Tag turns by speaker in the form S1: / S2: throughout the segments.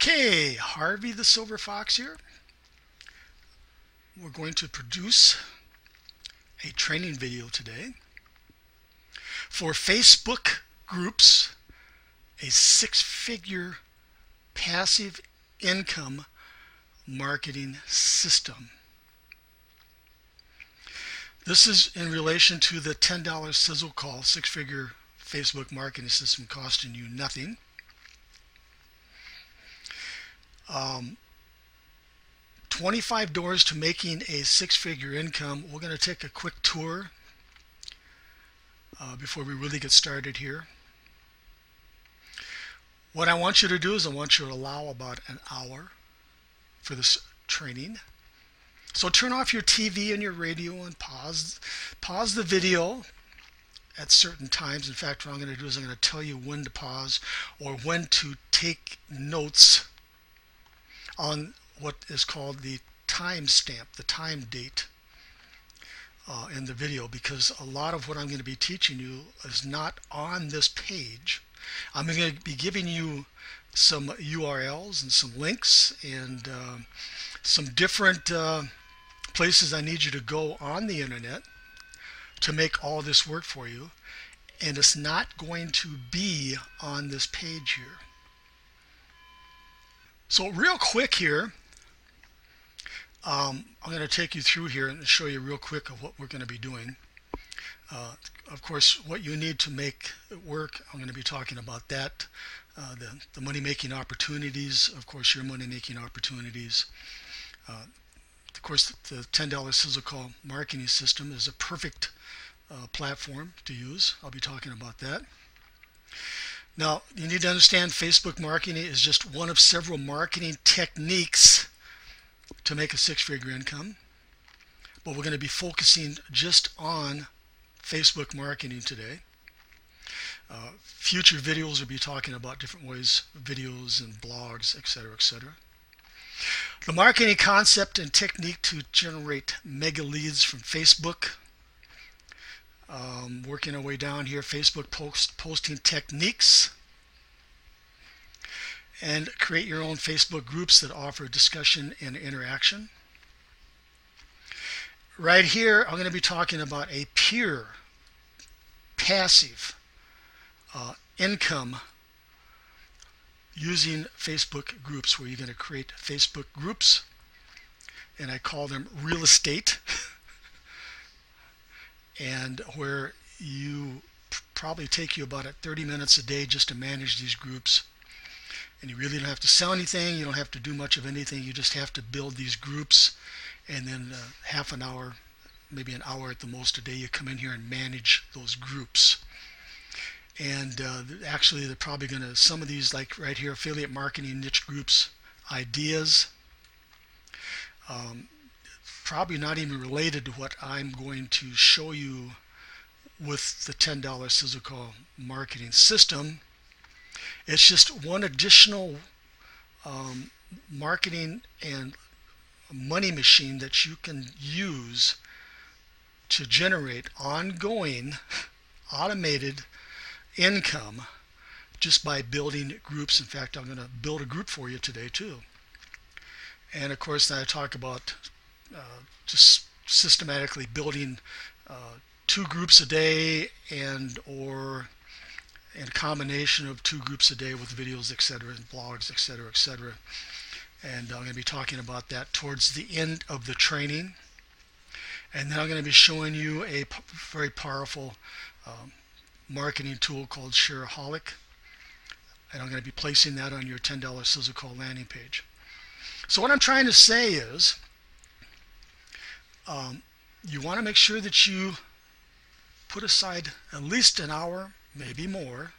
S1: Okay, Harvey the Silver Fox here. We're going to produce a training video today for Facebook groups, a six-figure passive income marketing system. This is in relation to the $10 sizzle call, six-figure Facebook marketing system costing you nothing. 25 doors to making a six-figure income. We're going to take a quick tour before we really get started here. What I want you to do is I want you to allow about an hour for this training. So turn off your TV and your radio and pause the video at certain times. In fact, what I'm going to do is I'm going to tell you when to pause or when to take notes on what is called the timestamp, the time date in the video, because a lot of what I'm going to be teaching you is not on this page. I'm going to be giving you some URLs and some links and some different places I need you to go on the internet to make all this work for you, and it's not going to be on this page here. So real quick here, I'm going to take you through here and show you real quick of what we're going to be doing. Of course, what you need to make it work, I'm going to be talking about that. The money-making opportunities, of course, your money-making opportunities. Of course, the $10 sizzle call marketing system is a perfect platform to use. I'll be talking about that. Now, you need to understand Facebook marketing is just one of several marketing techniques to make a six-figure income. But we're going to be focusing just on Facebook marketing today. Future videos will be talking about different ways, videos and blogs, etc., etc. The marketing concept and technique to generate mega leads from Facebook. Working our way down here, Facebook posting techniques, and create your own Facebook groups that offer discussion and interaction. Right here, I'm going to be talking about a pure passive income using Facebook groups, where you're going to create Facebook groups, and I call them real estate. And where you probably take you about 30 minutes a day just to manage these groups, and you really don't have to sell anything, you don't have to do much of anything, you just have to build these groups, and then half an hour, maybe an hour at the most a day, you come in here and manage those groups. And actually they're probably going to, some of these, like right here, affiliate marketing niche groups ideas, probably not even related to what I'm going to show you with the $10 sizzle call marketing system. It's just one additional marketing and money machine that you can use to generate ongoing automated income just by building groups. In fact, I'm going to build a group for you today too. And of course, I talk about just systematically building 2 groups a day, and or in a combination of 2 groups a day with videos, etc., and blogs, etc., etc. And I'm going to be talking about that towards the end of the training. And then I'm going to be showing you a very powerful marketing tool called Shareaholic, and I'm going to be placing that on your $10 sizzle call landing page. So what I'm trying to say is, you want to make sure that you put aside at least an hour, maybe more,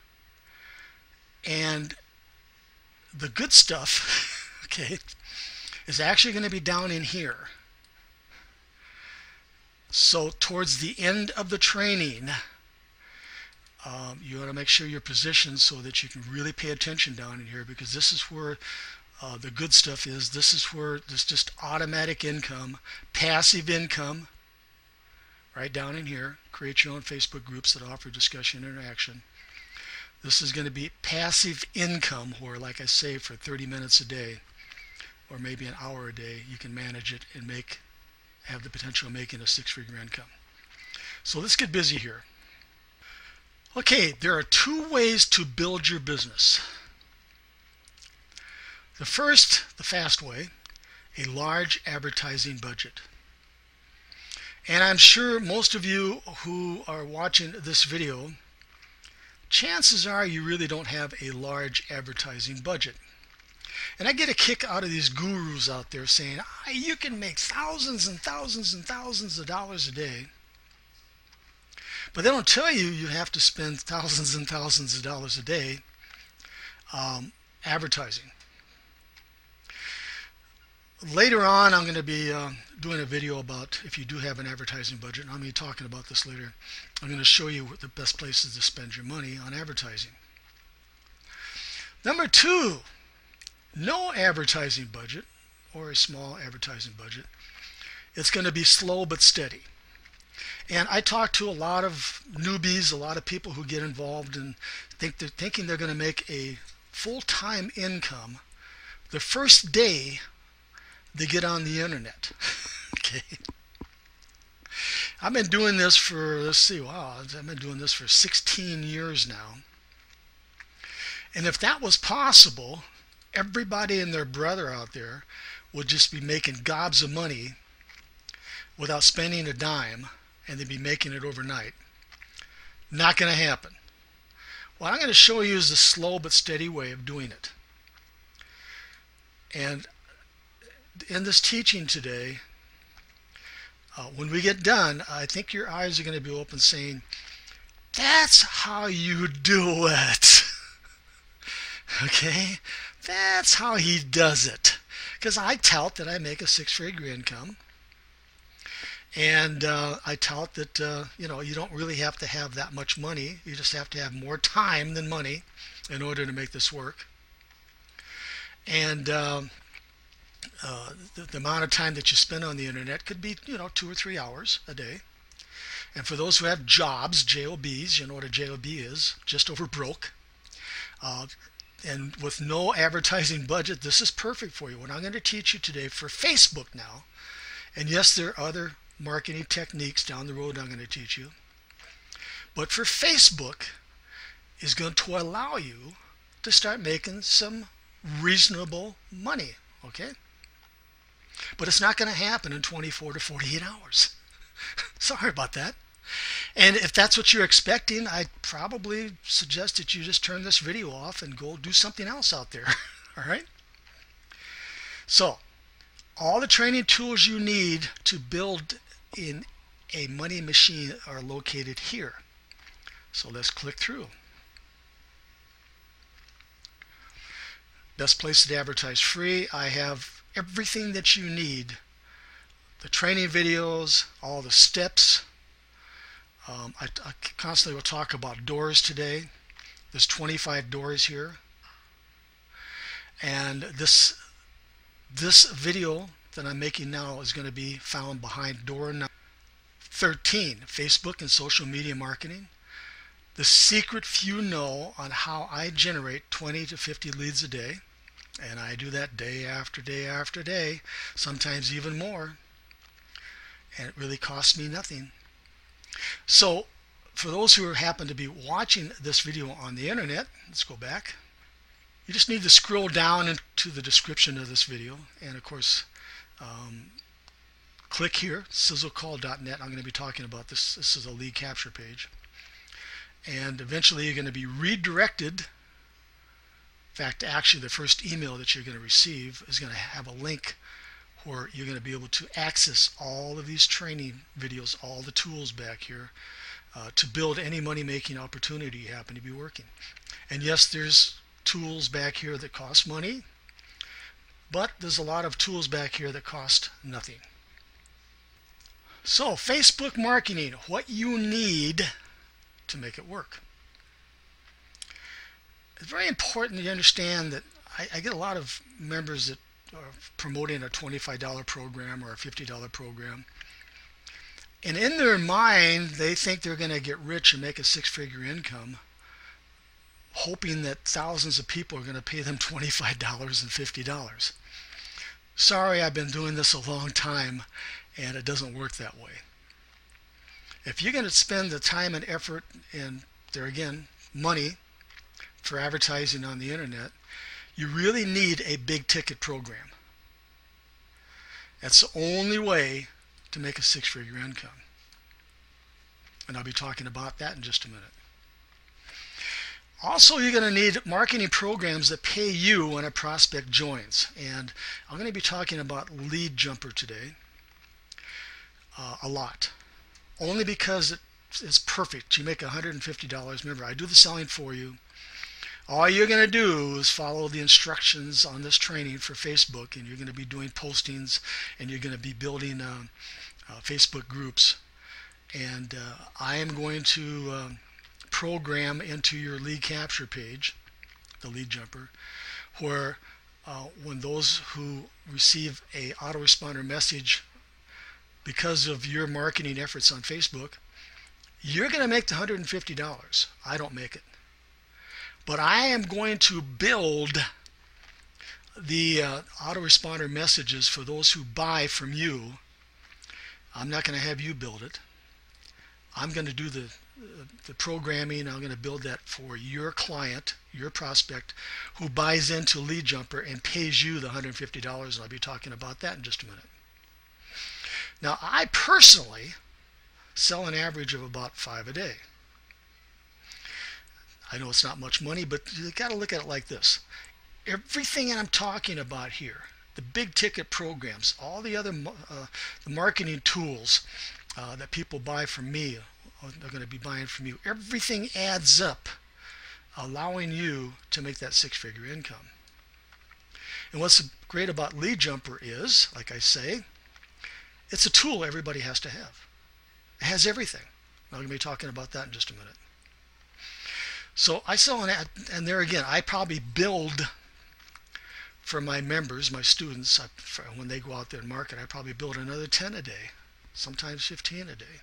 S1: and the good stuff, okay, is actually going to be down in here. So towards the end of the training, you want to make sure you're positioned so that you can really pay attention down in here, because this is where the good stuff is. This is where there's just automatic income, passive income, right down in here. Create your own Facebook groups that offer discussion and interaction. This is going to be passive income where, like I say, for 30 minutes a day or maybe an hour a day, you can manage it and have the potential of making a six-figure income. So let's get busy here. Okay, there are two ways to build your business. The first, the fast way, a large advertising budget. And I'm sure most of you who are watching this video, chances are you really don't have a large advertising budget. And I get a kick out of these gurus out there saying, you can make thousands and thousands and thousands of dollars a day. But they don't tell you you have to spend thousands and thousands of dollars a day advertising. Later on, I'm going to be doing a video about if you do have an advertising budget. I'm going to be talking about this later. I'm going to show you the best places to spend your money on advertising. Number two, no advertising budget or a small advertising budget. It's going to be slow but steady. And I talk to a lot of newbies, a lot of people who get involved and thinking they're going to make a full-time income the first day they get on the internet. Okay. I've been doing this for, I've been doing this for 16 years now. And if that was possible, everybody and their brother out there would just be making gobs of money without spending a dime, and they'd be making it overnight. Not going to happen. What I'm going to show you is the slow but steady way of doing it. And in this teaching today, when we get done, I think your eyes are going to be open saying, that's how you do it. Okay? That's how he does it. Because I tout that I make a six-figure income. And I tout that you don't really have to have that much money. You just have to have more time than money in order to make this work. And the amount of time that you spend on the internet could be 2 or 3 hours a day. And for those who have jobs, JOBs, you know what a JOB is, just over broke. And with no advertising budget, this is perfect for you. What I'm going to teach you today for Facebook now, and yes, there are other marketing techniques down the road I'm going to teach you, but for Facebook is going to allow you to start making some reasonable money, okay? But it's not going to happen in 24 to 48 hours. Sorry about that. And if that's what you're expecting, I'd probably suggest that you just turn this video off and go do something else out there. All right? So, all the training tools you need to build in a money machine are located here. So let's click through. Best place to advertise free. I have everything that you need. The training videos, all the steps. I constantly will talk about doors today. There's 25 doors here. And this video that I'm making now is going to be found behind door number 13, Facebook and social media marketing. The secret few know on how I generate 20 to 50 leads a day. And I do that day after day after day, sometimes even more. And it really costs me nothing. So for those who happen to be watching this video on the internet, let's go back. You just need to scroll down into the description of this video, and of course click here, sizzlecall.net. I'm going to be talking about this. This is a lead capture page, and eventually you're going to be redirected. In fact, actually the first email that you're going to receive is going to have a link where you're going to be able to access all of these training videos, all the tools back here, to build any money-making opportunity you happen to be working. And yes, there's tools back here that cost money, but there's a lot of tools back here that cost nothing. So, Facebook marketing, what you need to make it work. It's very important to understand that I get a lot of members that are promoting a $25 program or a $50 program, and in their mind they think they're going to get rich and make a six-figure income, hoping that thousands of people are going to pay them $25 and $50. Sorry, I've been doing this a long time and it doesn't work that way. If you're going to spend the time and effort and, there again, money for advertising on the internet, you really need a big ticket program. That's the only way to make a six-figure income. And I'll be talking about that in just a minute. Also, you're going to need marketing programs that pay you when a prospect joins. And I'm going to be talking about Lead Jumper today a lot. Only because it's perfect. You make $150. Remember, I do the selling for you. All you're going to do is follow the instructions on this training for Facebook, and you're going to be doing postings, and you're going to be building Facebook groups. And I am going to program into your lead capture page, the Lead Jumper, where when those who receive a autoresponder message because of your marketing efforts on Facebook, you're going to make the $150. I don't make it. But I am going to build the autoresponder messages for those who buy from you. I'm not going to have you build it. I'm going to do the programming. I'm going to build that for your client, your prospect, who buys into Lead Jumper and pays you the $150. And I'll be talking about that in just a minute. Now, I personally sell an average of about 5 a day. I know it's not much money, but you got to look at it like this. Everything I'm talking about here, the big ticket programs, all the other the marketing tools that people buy from me, they're going to be buying from you, everything adds up, allowing you to make that six-figure income. And what's great about Lead Jumper is, like I say, it's a tool everybody has to have. It has everything. I'm going to be talking about that in just a minute. So I sell an ad, and there again, I probably build for my members, my students, when they go out there and market, I probably build another 10 a day, sometimes 15 a day.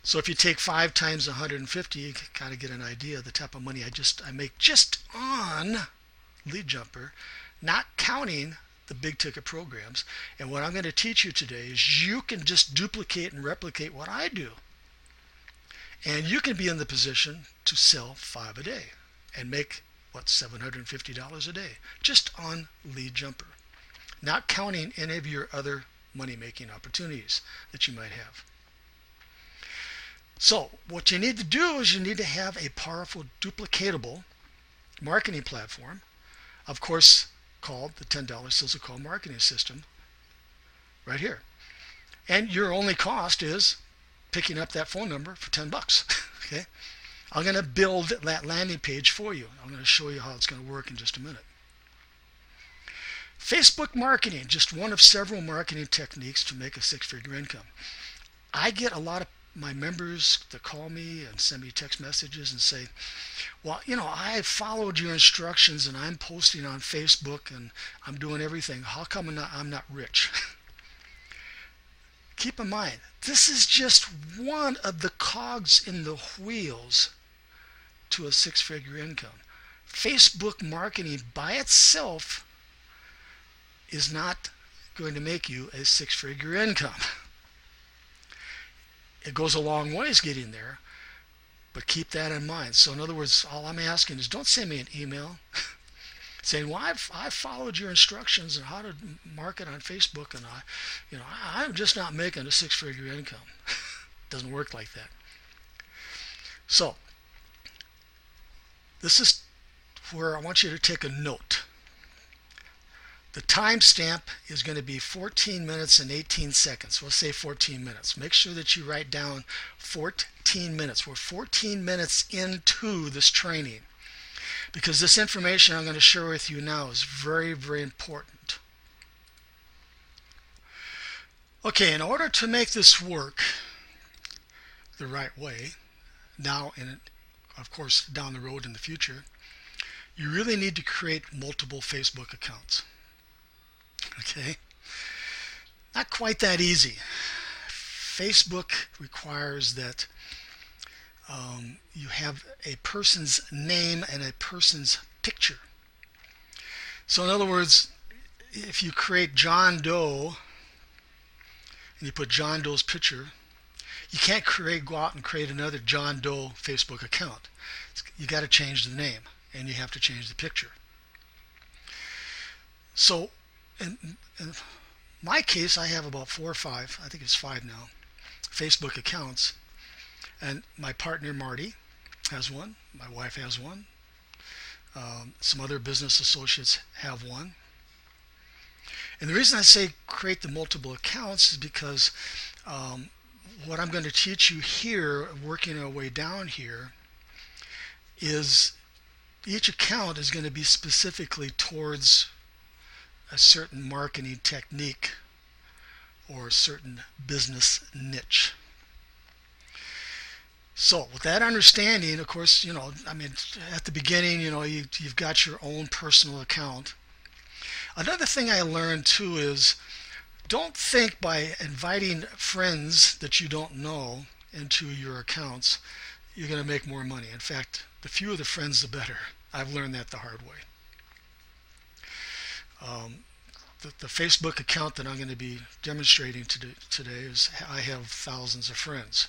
S1: So if you take 5 times 150, you kind of get an idea of the type of money I make just on Lead Jumper, not counting the big ticket programs. And what I'm going to teach you today is you can just duplicate and replicate what I do. And you can be in the position to sell 5 a day and make, what, $750 a day just on Lead Jumper, not counting any of your other money-making opportunities that you might have. So what you need to do is you need to have a powerful, duplicatable marketing platform, of course, called the $10 Sizzle Call Marketing System right here. And your only cost is picking up that phone number for $10. Okay? I'm going to build that landing page for you. I'm going to show you how it's going to work in just a minute. Facebook marketing, just one of several marketing techniques to make a six-figure income. I get a lot of my members that call me and send me text messages and say, well, I followed your instructions and I'm posting on Facebook and I'm doing everything. How come I'm not rich? Keep in mind, this is just one of the cogs in the wheels to a six-figure income. Facebook marketing by itself is not going to make you a six-figure income. It goes a long ways getting there, but keep that in mind. So in other words, all I'm asking is don't send me an email saying, well, I've followed your instructions on how to market on Facebook, and I'm just not making a six-figure income. Doesn't work like that. So this is where I want you to take a note. The timestamp is going to be 14 minutes and 18 seconds. We'll say 14 minutes. Make sure that you write down 14 minutes. We're 14 minutes into this training because this information I'm going to share with you now is very, very important. Okay, in order to make this work the right way, now and of course down the road in the future, you really need to create multiple Facebook accounts. Okay, not quite that easy. Facebook requires that you have a person's name and a person's picture. So in other words, if you create John Doe and you put John Doe's picture, you can't go out and create another John Doe Facebook account. You got to change the name and you have to change the picture. So in my case, I have about 4 or 5, I think it's 5 now, Facebook accounts. And my partner Marty has one, my wife has one, some other business associates have one. And the reason I say create the multiple accounts is because what I'm going to teach you here, working our way down here, is each account is going to be specifically towards a certain marketing technique or a certain business niche. So with that understanding, of course, at the beginning, you've got your own personal account. Another thing I learned too is don't think by inviting friends that you don't know into your accounts, you're going to make more money. In fact, the fewer the friends, the better. I've learned that the hard way. The Facebook account that I'm going to be demonstrating today is I have thousands of friends.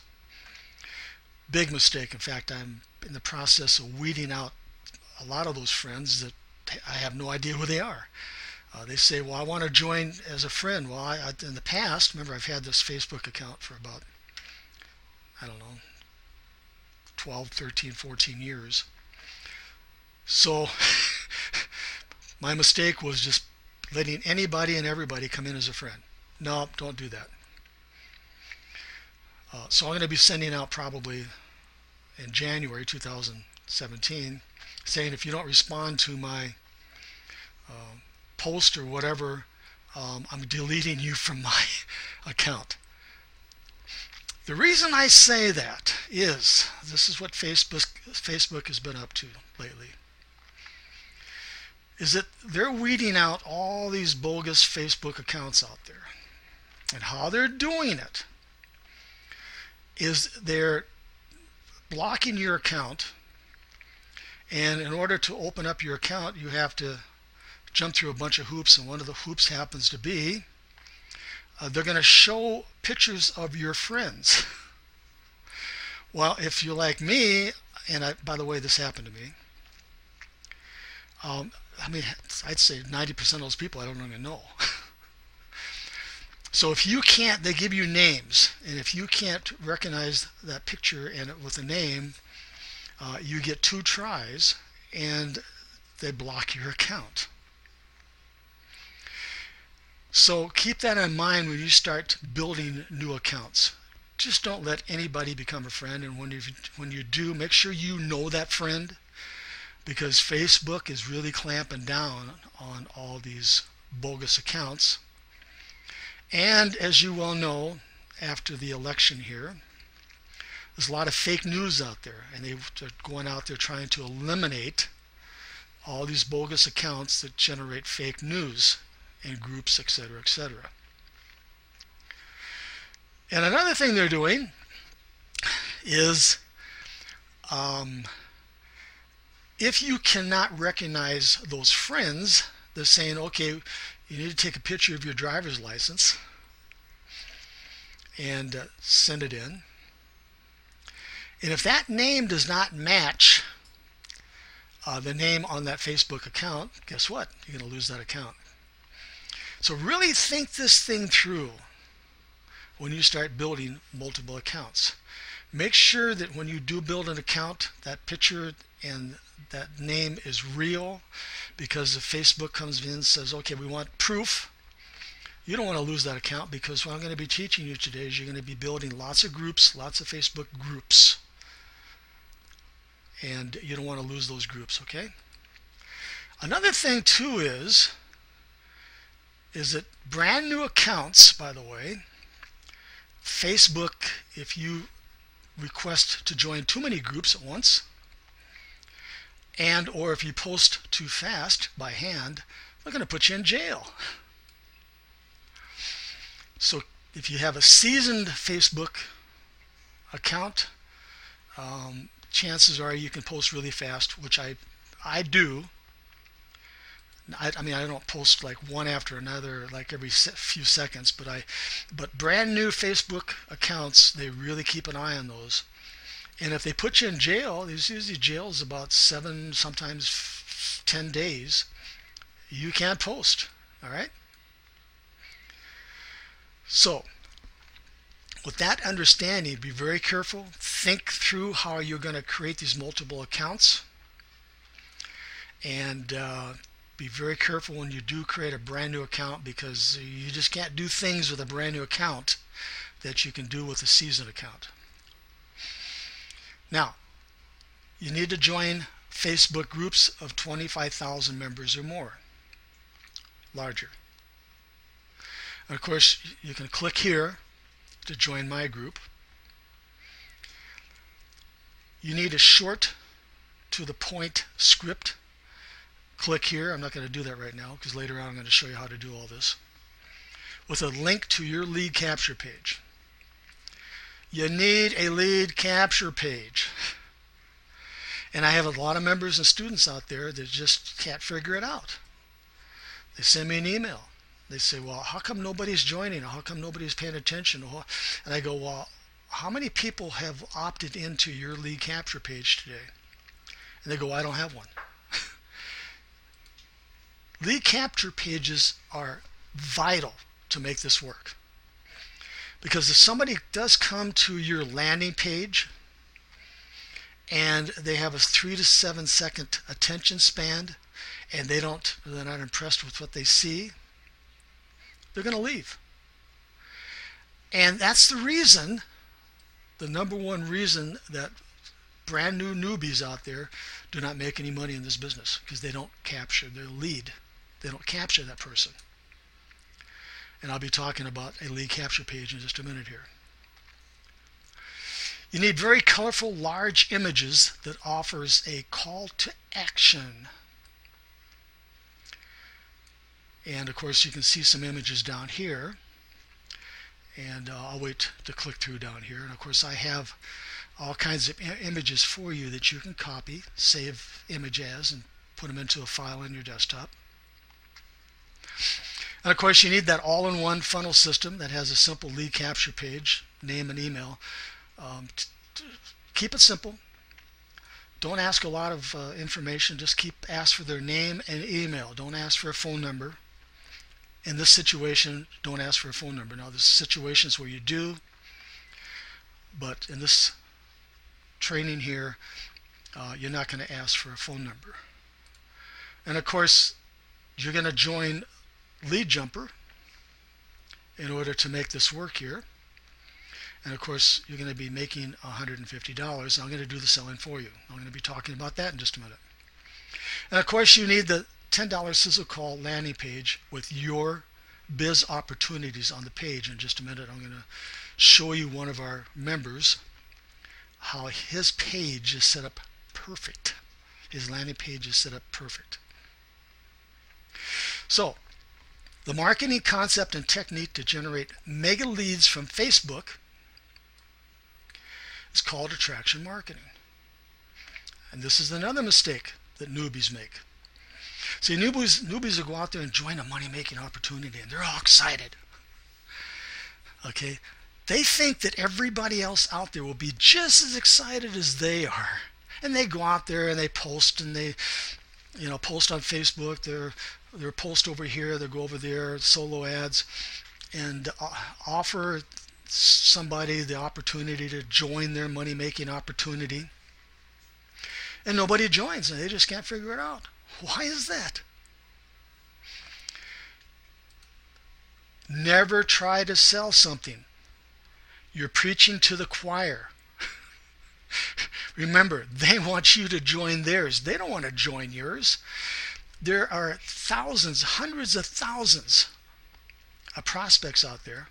S1: Big mistake. In fact, I'm in the process of weeding out a lot of those friends that I have no idea who they are. They say, well, I want to join as a friend. Well, in the past, remember, I've had this Facebook account for about, 12, 13, 14 years. So my mistake was just letting anybody and everybody come in as a friend. No, don't do that. So I'm going to be sending out probably in January 2017 saying if you don't respond to my post or whatever, I'm deleting you from my account. The reason I say that is, this is what Facebook has been up to lately, is that they're weeding out all these bogus Facebook accounts out there. And how they're doing it is they're blocking your account, and in order to open up your account, you have to jump through a bunch of hoops, and one of the hoops happens to be they're going to show pictures of your friends. Well, if you're like me, and by the way, this happened to me, I'd say 90% of those people I don't even know. So if you can't, they give you names, and if you can't recognize that picture and with a name, you get 2 tries, and they block your account. So keep that in mind when you start building new accounts. Just don't let anybody become a friend, and when you do, make sure you know that friend, because Facebook is really clamping down on all these bogus accounts. And as you well know, after the election here, there's a lot of fake news out there, and they're going out there trying to eliminate all these bogus accounts that generate fake news in groups, etc., etc. And another thing they're doing is if you cannot recognize those friends, they're saying, okay, you need to take a picture of your driver's license and send it in. And if that name does not match the name on that Facebook account, guess what? You're going to lose that account. So really think this thing through when you start building multiple accounts. Make sure that when you do build an account, that picture and that name is real, because if Facebook comes in and says, okay, we want proof, you don't want to lose that account, because what I'm going to be teaching you today is you're going to be building lots of groups, lots of Facebook groups, and you don't want to lose those groups, okay? Another thing too is that brand new accounts, by the way, Facebook, if you request to join too many groups at once, and or if you post too fast by hand, they're going to put you in jail. So if you have a seasoned Facebook account, chances are you can post really fast, which I do. I mean, I don't post like one after another, like every few seconds, but brand new Facebook accounts, they really keep an eye on those. And if they put you in jail, there's usually jails about 7, sometimes 10 days. You can't post. All right. So, with that understanding, be very careful. Think through how you're going to create these multiple accounts, and be very careful when you do create a brand new account, because you just can't do things with a brand new account that you can do with a seasoned account. Now, you need to join Facebook groups of 25,000 members or more, larger. And of course, you can click here to join my group. You need a short to the point script. Click here. I'm not going to do that right now because later on I'm going to show you how to do all this. With a link to your lead capture page. You need a lead capture page. And I have a lot of members and students out there that just can't figure it out. They send me an email. They say, well, how come nobody's joining? How come nobody's paying attention? And I go, well, how many people have opted into your lead capture page today? And they go, I don't have one. Lead capture pages are vital to make this work. Because if somebody does come to your landing page and they have a 3 to 7 second attention span and they're not impressed with what they see, they're going to leave. And that's the reason, the number one reason that brand new newbies out there do not make any money in this business, because they don't capture their lead. They don't capture that person. And I'll be talking about a lead capture page in just a minute here. You need very colorful, large images that offers a call to action. And of course you can see some images down here. And I'll wait to click through down here. And of course I have all kinds of images for you that you can copy, save image as, and put them into a file on your desktop. And of course you need that all-in-one funnel system that has a simple lead capture page, name and email. Keep it simple. Don't ask a lot of information. Just ask for their name and email. Don't ask for a phone number. In this situation, don't ask for a phone number. Now, there's situations where you do, but in this training here, you're not going to ask for a phone number. And of course, you're going to join Lead Jumper in order to make this work here. And of course, you're going to be making $150. I'm going to do the selling for you. I'm going to be talking about that in just a minute. And of course, you need the $10 Sizzle Call landing page with your biz opportunities on the page. In just a minute, I'm going to show you one of our members how his page is set up perfect. His landing page is set up perfect. So, the marketing concept and technique to generate mega leads from Facebook is called attraction marketing. And this is another mistake that newbies make. See, newbies will go out there and join a money-making opportunity, and they're all excited. Okay? They think that everybody else out there will be just as excited as they are. And they go out there and they post, and they post on Facebook, their post over here, they go over there, solo ads, and offer somebody the opportunity to join their money-making opportunity. And nobody joins, and they just can't figure it out. Why is that? Never try to sell something. You're preaching to the choir. Remember, they want you to join theirs. They don't want to join yours. There are thousands, hundreds of thousands of prospects out there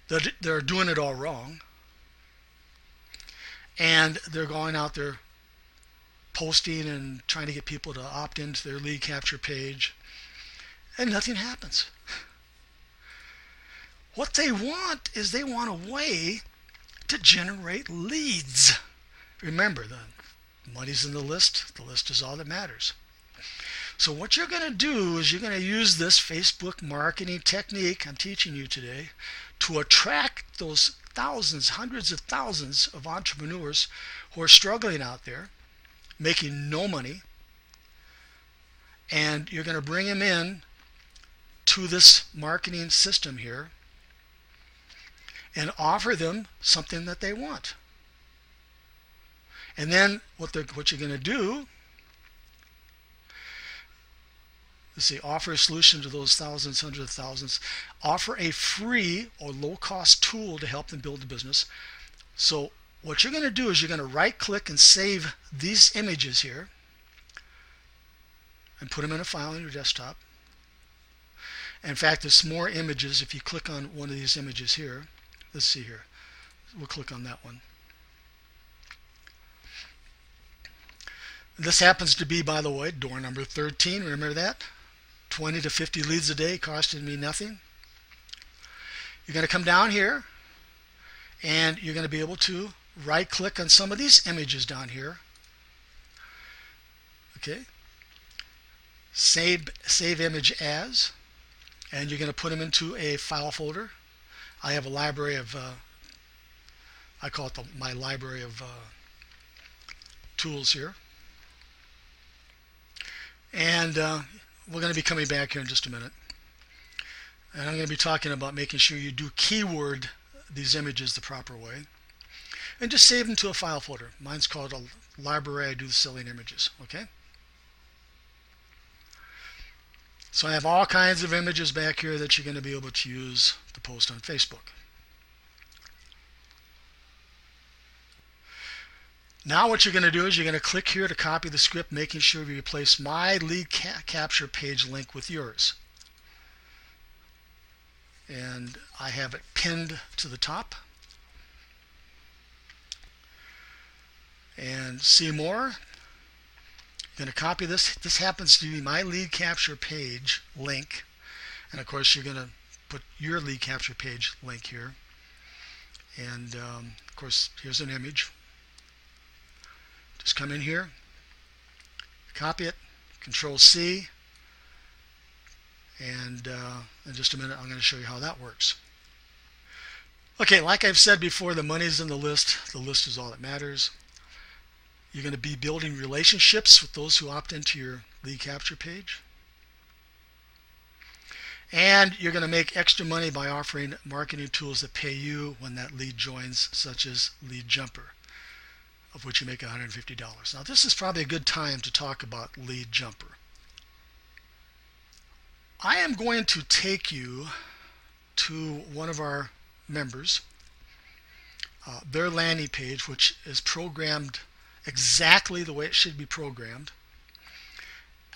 S1: that they're doing it all wrong. And they're going out there posting and trying to get people to opt into their lead capture page, and nothing happens. What they want is they want a way to generate leads. Remember, the money's in the list is all that matters. So what you're going to do is you're going to use this Facebook marketing technique I'm teaching you today to attract those thousands, hundreds of thousands of entrepreneurs who are struggling out there, making no money, and you're going to bring them in to this marketing system here and offer them something that they want. And then what you're going to do, let's see, offer a solution to those thousands, hundreds of thousands, offer a free or low-cost tool to help them build a business. So what you're going to do is you're going to right-click and save these images here and put them in a file on your desktop. In fact, there's more images. If you click on one of these images here, let's see here, we'll click on that one. This happens to be, by the way, door number 13. Remember that? 20 to 50 leads a day costing me nothing. You're going to come down here and you're going to be able to right click on some of these images down here. Okay. Save image as, and you're going to put them into a file folder. I have a library of, I call it my library of tools here. And we're going to be coming back here in just a minute. And I'm going to be talking about making sure you do keyword these images the proper way. And just save them to a file folder. Mine's called a library. I do the selling images. Okay? So I have all kinds of images back here that you're going to be able to use to post on Facebook. Now what you're going to do is you're going to click here to copy the script, making sure you replace my lead capture page link with yours. And I have it pinned to the top. And see more. You're going to copy this. This happens to be my lead capture page link. And of course you're going to put your lead capture page link here. And of course here's an image. Just come in here, copy it, Control C, and in just a minute I'm going to show you how that works. Okay, like I've said before, the money's in the list. The list is all that matters. You're going to be building relationships with those who opt into your lead capture page. And you're going to make extra money by offering marketing tools that pay you when that lead joins, such as Lead Jumper, of which you make $150. Now this is probably a good time to talk about Lead Jumper. I am going to take you to one of our members, their landing page, which is programmed exactly the way it should be programmed.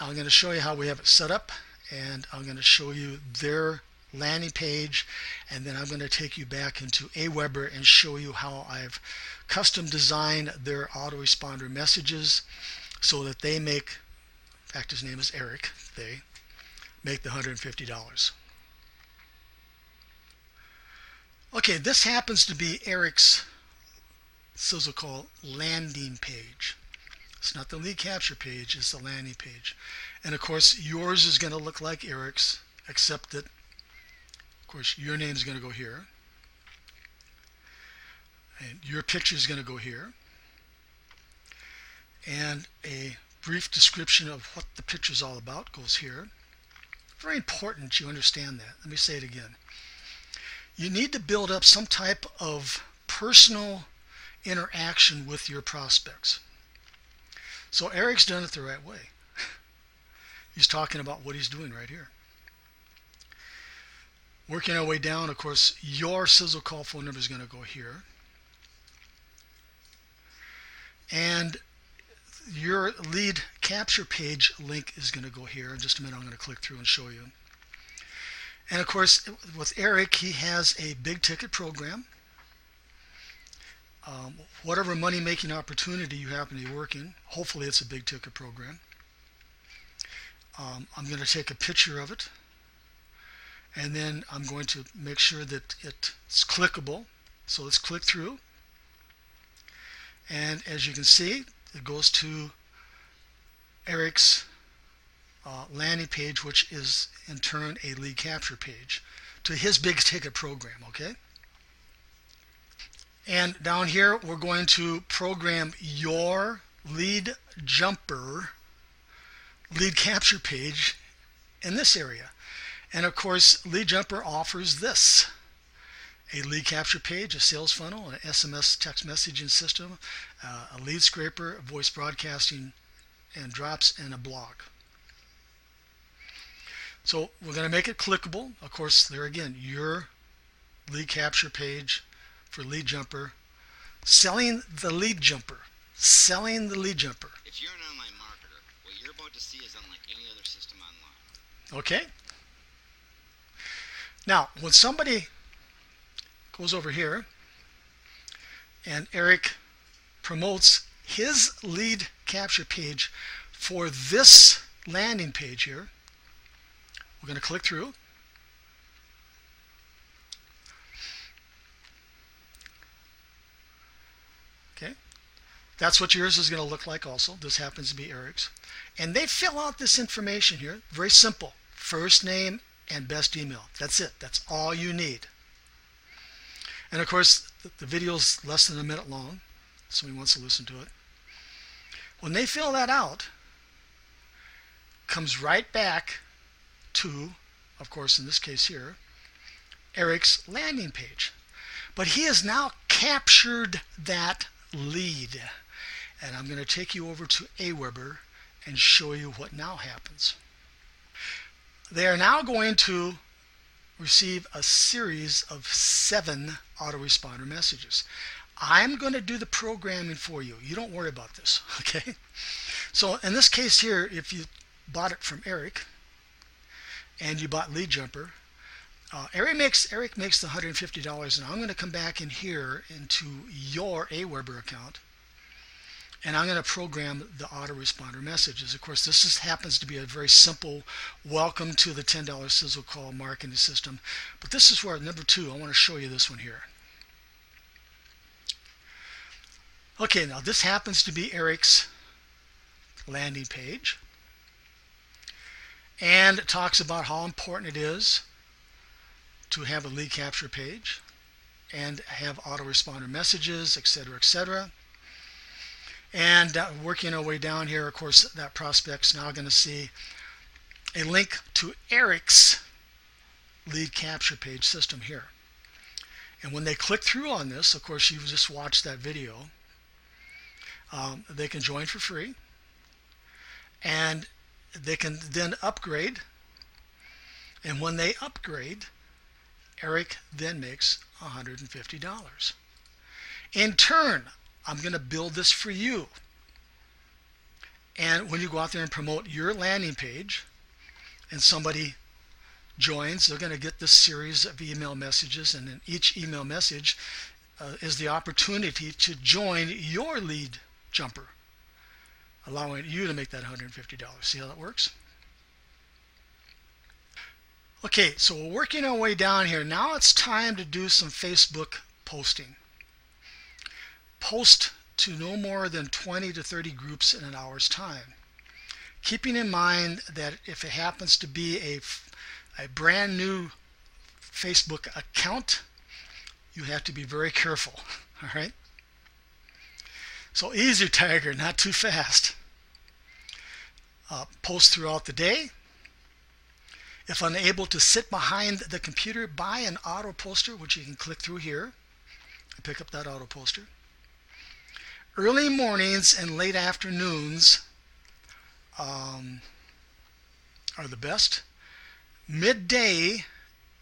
S1: I'm going to show you how we have it set up, and I'm going to show you their landing page, and then I'm going to take you back into Aweber and show you how I've custom designed their autoresponder messages so that they make, in fact his name is Eric, they make the $150. Okay, this happens to be Eric's Sizzlecall landing page. It's not the lead capture page, it's the landing page. And of course yours is going to look like Eric's, except that of course your name is going to go here, and your picture is going to go here, and a brief description of what the picture is all about goes here. Very important you understand that. Let me say it again. You need to build up some type of personal interaction with your prospects. So Eric's done it the right way. He's talking about what he's doing right here. Working our way down, of course, your Sizzlecall phone number is going to go here. And your lead capture page link is going to go here. In just a minute I'm going to click through and show you. And of course with Eric, he has a big ticket program. Whatever money making opportunity you happen to be working, hopefully it's a big ticket program. I'm going to take a picture of it, and then I'm going to make sure that it's clickable. So let's click through. And as you can see, it goes to Eric's landing page, which is in turn a lead capture page to his big ticket program. Okay. And down here, we're going to program your lead jumper lead capture page in this area. And of course, Lead Jumper offers this: a lead capture page, a sales funnel, an SMS text messaging system, a lead scraper, a voice broadcasting, and drops, and a blog. So we're going to make it clickable. Of course, there again, your lead capture page for Lead Jumper, selling the Lead Jumper, selling the Lead Jumper.
S2: If you're an online marketer, what you're about to see is unlike any other system online.
S1: Okay. Now, when somebody goes over here and Eric promotes his lead capture page for this landing page here, we're going to click through. Okay. That's what yours is going to look like also. This happens to be Eric's. And they fill out this information here. Very simple. First name and best email. That's it. That's all you need. And of course, the video is less than a minute long. Somebody wants to listen to it. When they fill that out, comes right back to, of course, in this case here, Eric's landing page. But he has now captured that lead. And I'm going to take you over to Aweber and show you what now happens. They are now going to receive a series of 7 autoresponder messages. I'm going to do the programming for you. You don't worry about this, okay? So in this case here, if you bought it from Eric and you bought Lead Jumper, Eric makes the $150, and I'm going to come back in here into your Aweber account, and I'm going to program the autoresponder messages. Of course, this happens to be a very simple welcome to the $10 Sizzle Call marketing system. But this is where, number 2, I want to show you this one here. Okay, now this happens to be Eric's landing page. And it talks about how important it is to have a lead capture page and have autoresponder messages, etc., etc. And working our way down here, of course, that prospect's now going to see a link to Eric's lead capture page system here. And when they click through on this, of course, you've just watched that video, they can join for free, and they can then upgrade. And when they upgrade, Eric then makes $150. In turn, I'm going to build this for you. And when you go out there and promote your landing page and somebody joins, they're going to get this series of email messages, and in each email message is the opportunity to join your Lead Jumper, allowing you to make that $150. See how that works? Okay, so we're working our way down here. Now it's time to do some Facebook posting. Post to no more than 20 to 30 groups in an hour's time. Keeping in mind that if it happens to be a brand new Facebook account, you have to be very careful. All right? So easy, Tiger, not too fast. Post throughout the day. If unable to sit behind the computer, buy an auto poster, which you can click through here and pick up that auto poster. Early mornings and late afternoons are the best. Midday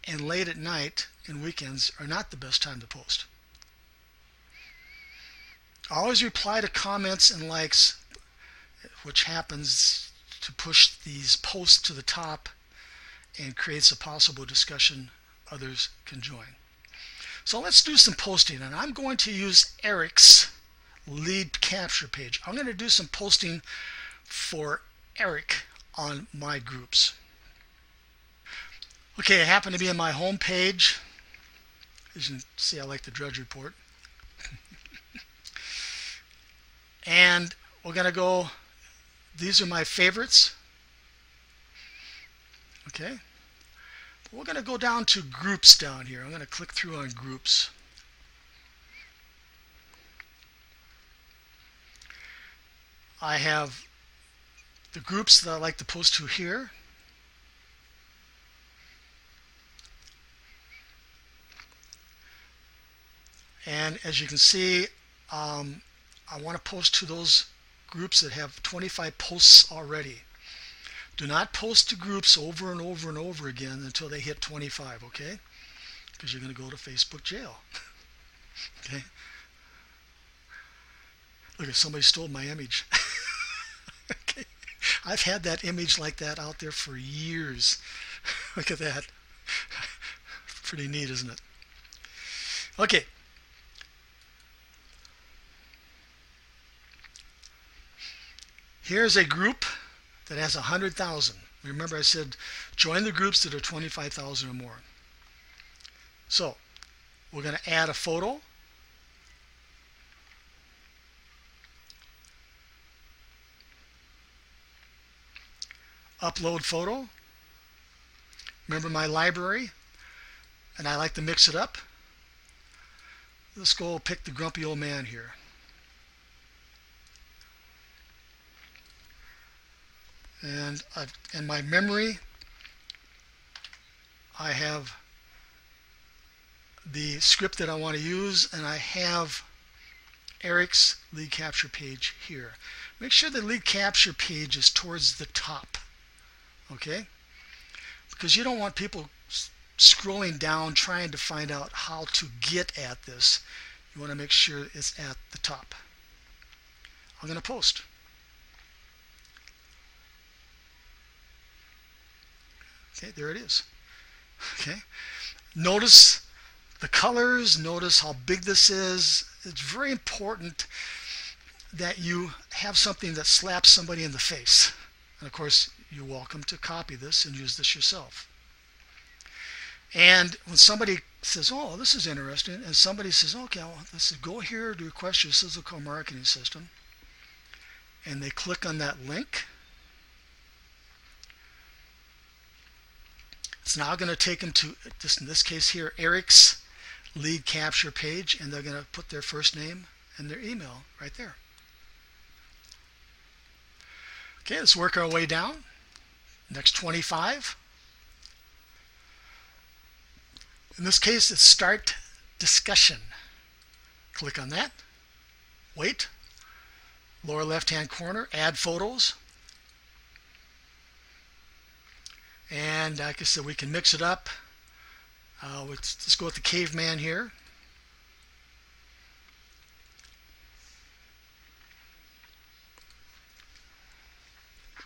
S1: and late at night and weekends are not the best time to post. Always reply to comments and likes, which happens to push these posts to the top and creates a possible discussion others can join. So let's do some posting, and I'm going to use Eric's lead capture page. I'm going to do some posting for Eric on my groups. Okay, I happen to be on my home page. As you can see, I like the Drudge Report. And we're going to go, these are my favorites. Okay. We're going to go down to groups down here. I'm going to click through on groups. I have the groups that I like to post to here. And as you can see, I want to post to those groups that have 25 posts already. Do not post to groups over and over and over again until they hit 25, okay? Because you're going to go to Facebook jail. Okay? Look, if somebody stole my image. Okay. I've had that image like that out there for years. Look at that. Pretty neat, isn't it? Okay. Here's a group that has 100,000. Remember I said join the groups that are 25,000 or more. So we're going to add a photo. Upload photo. Remember my library? And I like to mix it up. Let's go pick the grumpy old man here. And in my memory, I have the script that I want to use, and I have Eric's lead capture page here. Make sure the lead capture page is towards the top, okay? Because you don't want people scrolling down trying to find out how to get at this. You want to make sure it's at the top. I'm going to post. Okay, there it is. Okay, notice the colors, notice how big this is. It's very important that you have something that slaps somebody in the face. And of course, you're welcome to copy this and use this yourself. And when somebody says, oh, this is interesting, and somebody says, okay, well, let's go here to request your Sizzle marketing system, and they click on that link, it's now going to take them to, in this case here, Eric's lead capture page, and they're going to put their first name and their email right there. Okay, let's work our way down. Next 25. In this case, it's start discussion. Click on that. Wait. Lower left-hand corner, add photos. And like I said, we can mix it up. Let's go with the caveman here.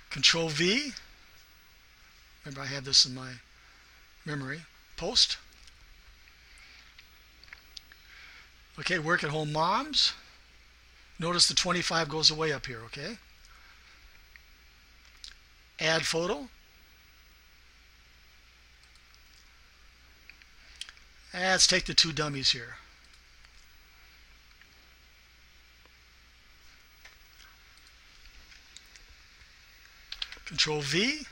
S1: Control V. Remember I had this in my memory. Post. Okay, work at home moms. Notice the 25 goes away up here, okay? Add photo. Let's take the two dummies here. Control V.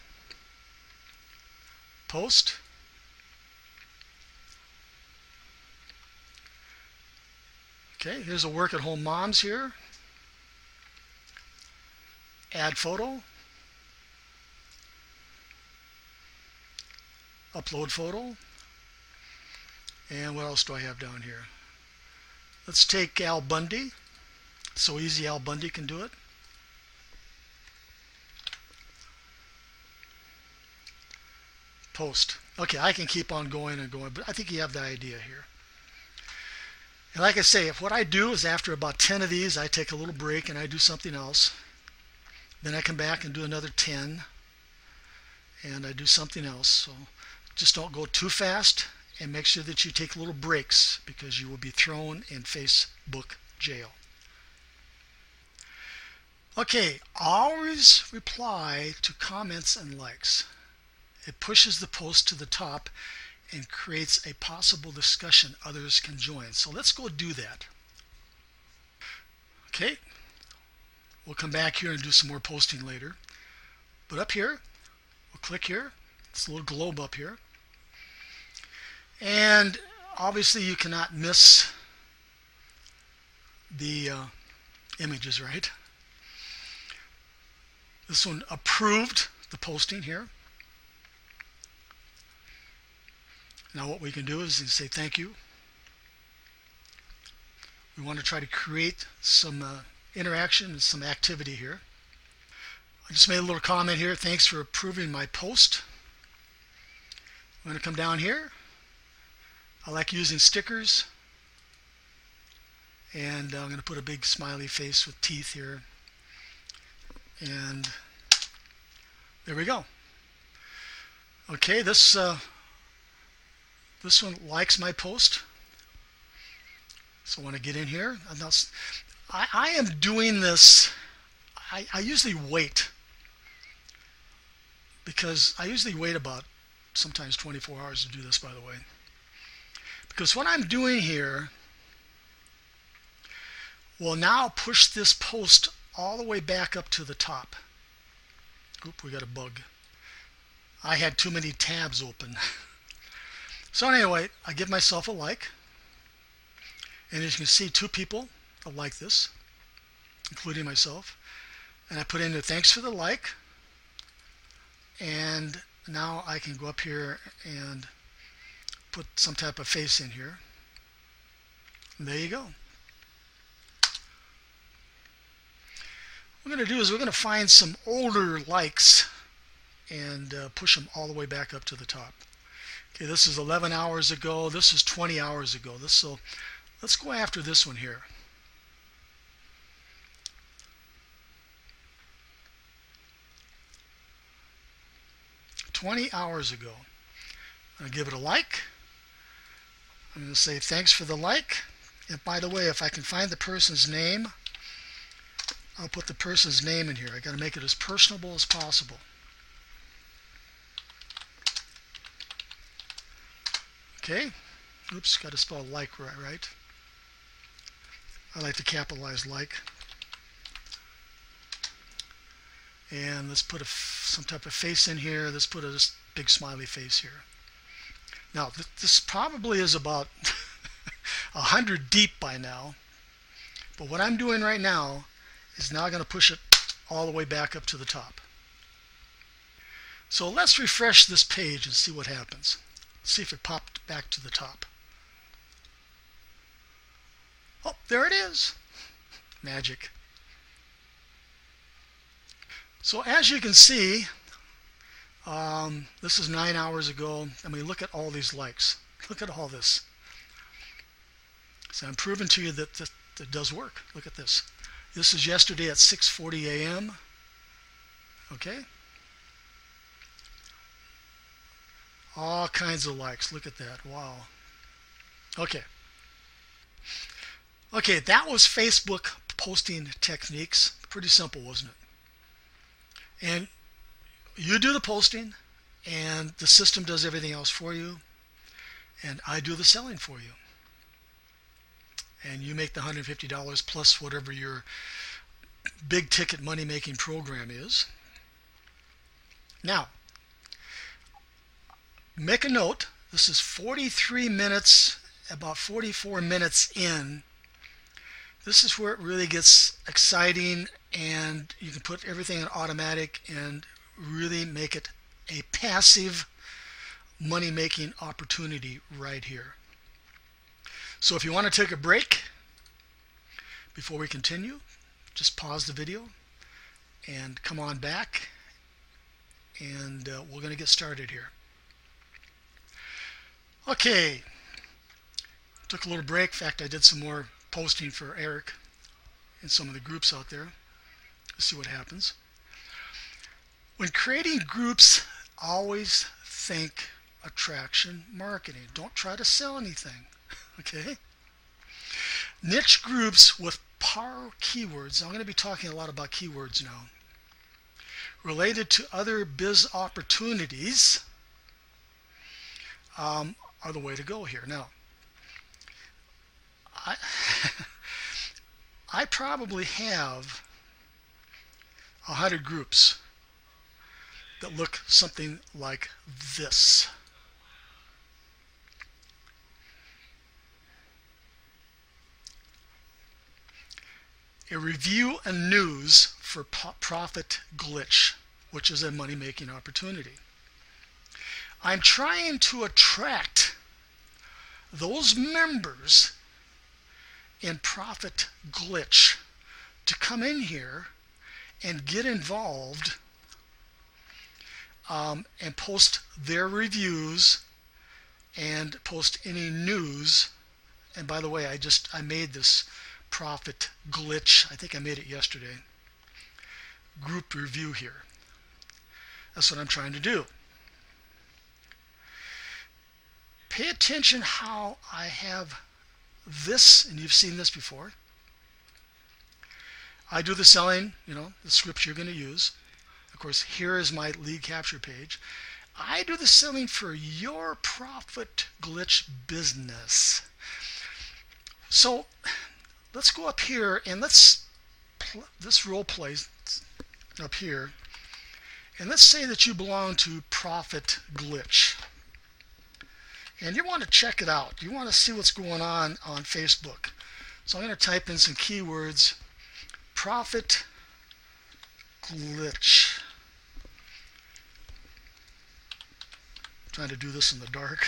S1: Post. Okay, here's a work at home moms here. Add photo. Upload photo. And what else do I have down here? Let's take Al Bundy. So easy Al Bundy can do it. Post. Okay, I can keep on going and going, but I think you have the idea here. And like I say, if what I do is after about 10 of these, I take a little break and I do something else. Then I come back and do another 10. And I do something else. So just don't go too fast. And make sure that you take little breaks because you will be thrown in Facebook jail. Okay, always reply to comments and likes. It pushes the post to the top and creates a possible discussion others can join. So let's go do that. Okay, We'll come back here and do some more posting later. But up here, we'll click here. It's a little globe up here. And obviously you cannot miss the images, right? This one approved the posting here. Now what we can do is say thank you. We want to try to create some interaction and some activity here. I just made a little comment here. Thanks for approving my post. I'm going to come down here. I like using stickers. And I'm going to put a big smiley face with teeth here. And there we go. Okay, this one likes my post. So I want to get in here. I am doing this. I usually wait, because I usually wait about sometimes 24 hours to do this, by the way. Because what I'm doing here will now push this post all the way back up to the top. Oop, we got a bug. I had too many tabs open. So anyway, I give myself a like. And as you can see, 2 people like this, including myself. And I put in the thanks for the like. And now I can go up here and put some type of face in here. And there you go. What we're going to do is we're going to find some older likes and push them all the way back up to the top. Okay, this is 11 hours ago. This is 20 hours ago. So let's go after this one here. "20 hours ago." I'm going to give it a like. I'm going to say thanks for the like. And by the way, if I can find the person's name, I'll put the person's name in here. I got to make it as personable as possible. Okay. Oops, got to spell like right. I like to capitalize like. And let's put some type of face in here. Let's put a big smiley face here. Now, this probably is about 100 deep by now. But what I'm doing right now is now going to push it all the way back up to the top. So let's refresh this page and see what happens. See if it popped back to the top. Oh, there it is. Magic. So as you can see, this is 9 hours ago. I mean, look at all these likes. Look at all this. So I'm proving to you that it does work. Look at this. This is yesterday at 6:40 a.m. Okay. All kinds of likes. Look at that. Wow. Okay. Okay, that was Facebook posting techniques. Pretty simple, wasn't it? And you do the posting, and the system does everything else for you, and I do the selling for you. And you make the $150 plus whatever your big ticket money making program is. Now, make a note. This is 43 minutes, about 44 minutes in. This is where it really gets exciting, and you can put everything in automatic and really make it a passive money making opportunity right here. So if you want to take a break before we continue, just pause the video and come on back, and we're going to get started here. Okay, took a little break. In fact, I did some more posting for Eric in some of the groups out there. Let's see what happens. When creating groups, always think attraction marketing. Don't try to sell anything. Okay? Niche groups with power keywords. I'm going to be talking a lot about keywords now. Related to other biz opportunities are the way to go here. Now, I probably have 100 groups that look something like this. A review and news for Profit Glitch, which is a money-making opportunity. I'm trying to attract those members in Profit Glitch to come in here and get involved and post their reviews and post any news. And by the way, I made this Profit Glitch, I think I made it yesterday, group review here. That's what I'm trying to do. Pay attention how I have this, and you've seen this before. I do the selling, the script you're going to use. Of course, here is my lead capture page. I do the selling for your Profit Glitch business. So let's go up here and let's this role play up here, and let's say that you belong to Profit Glitch and you want to check it out. You want to see what's going on Facebook. So I'm going to type in some keywords: Profit Glitch. I'm trying to do this in the dark.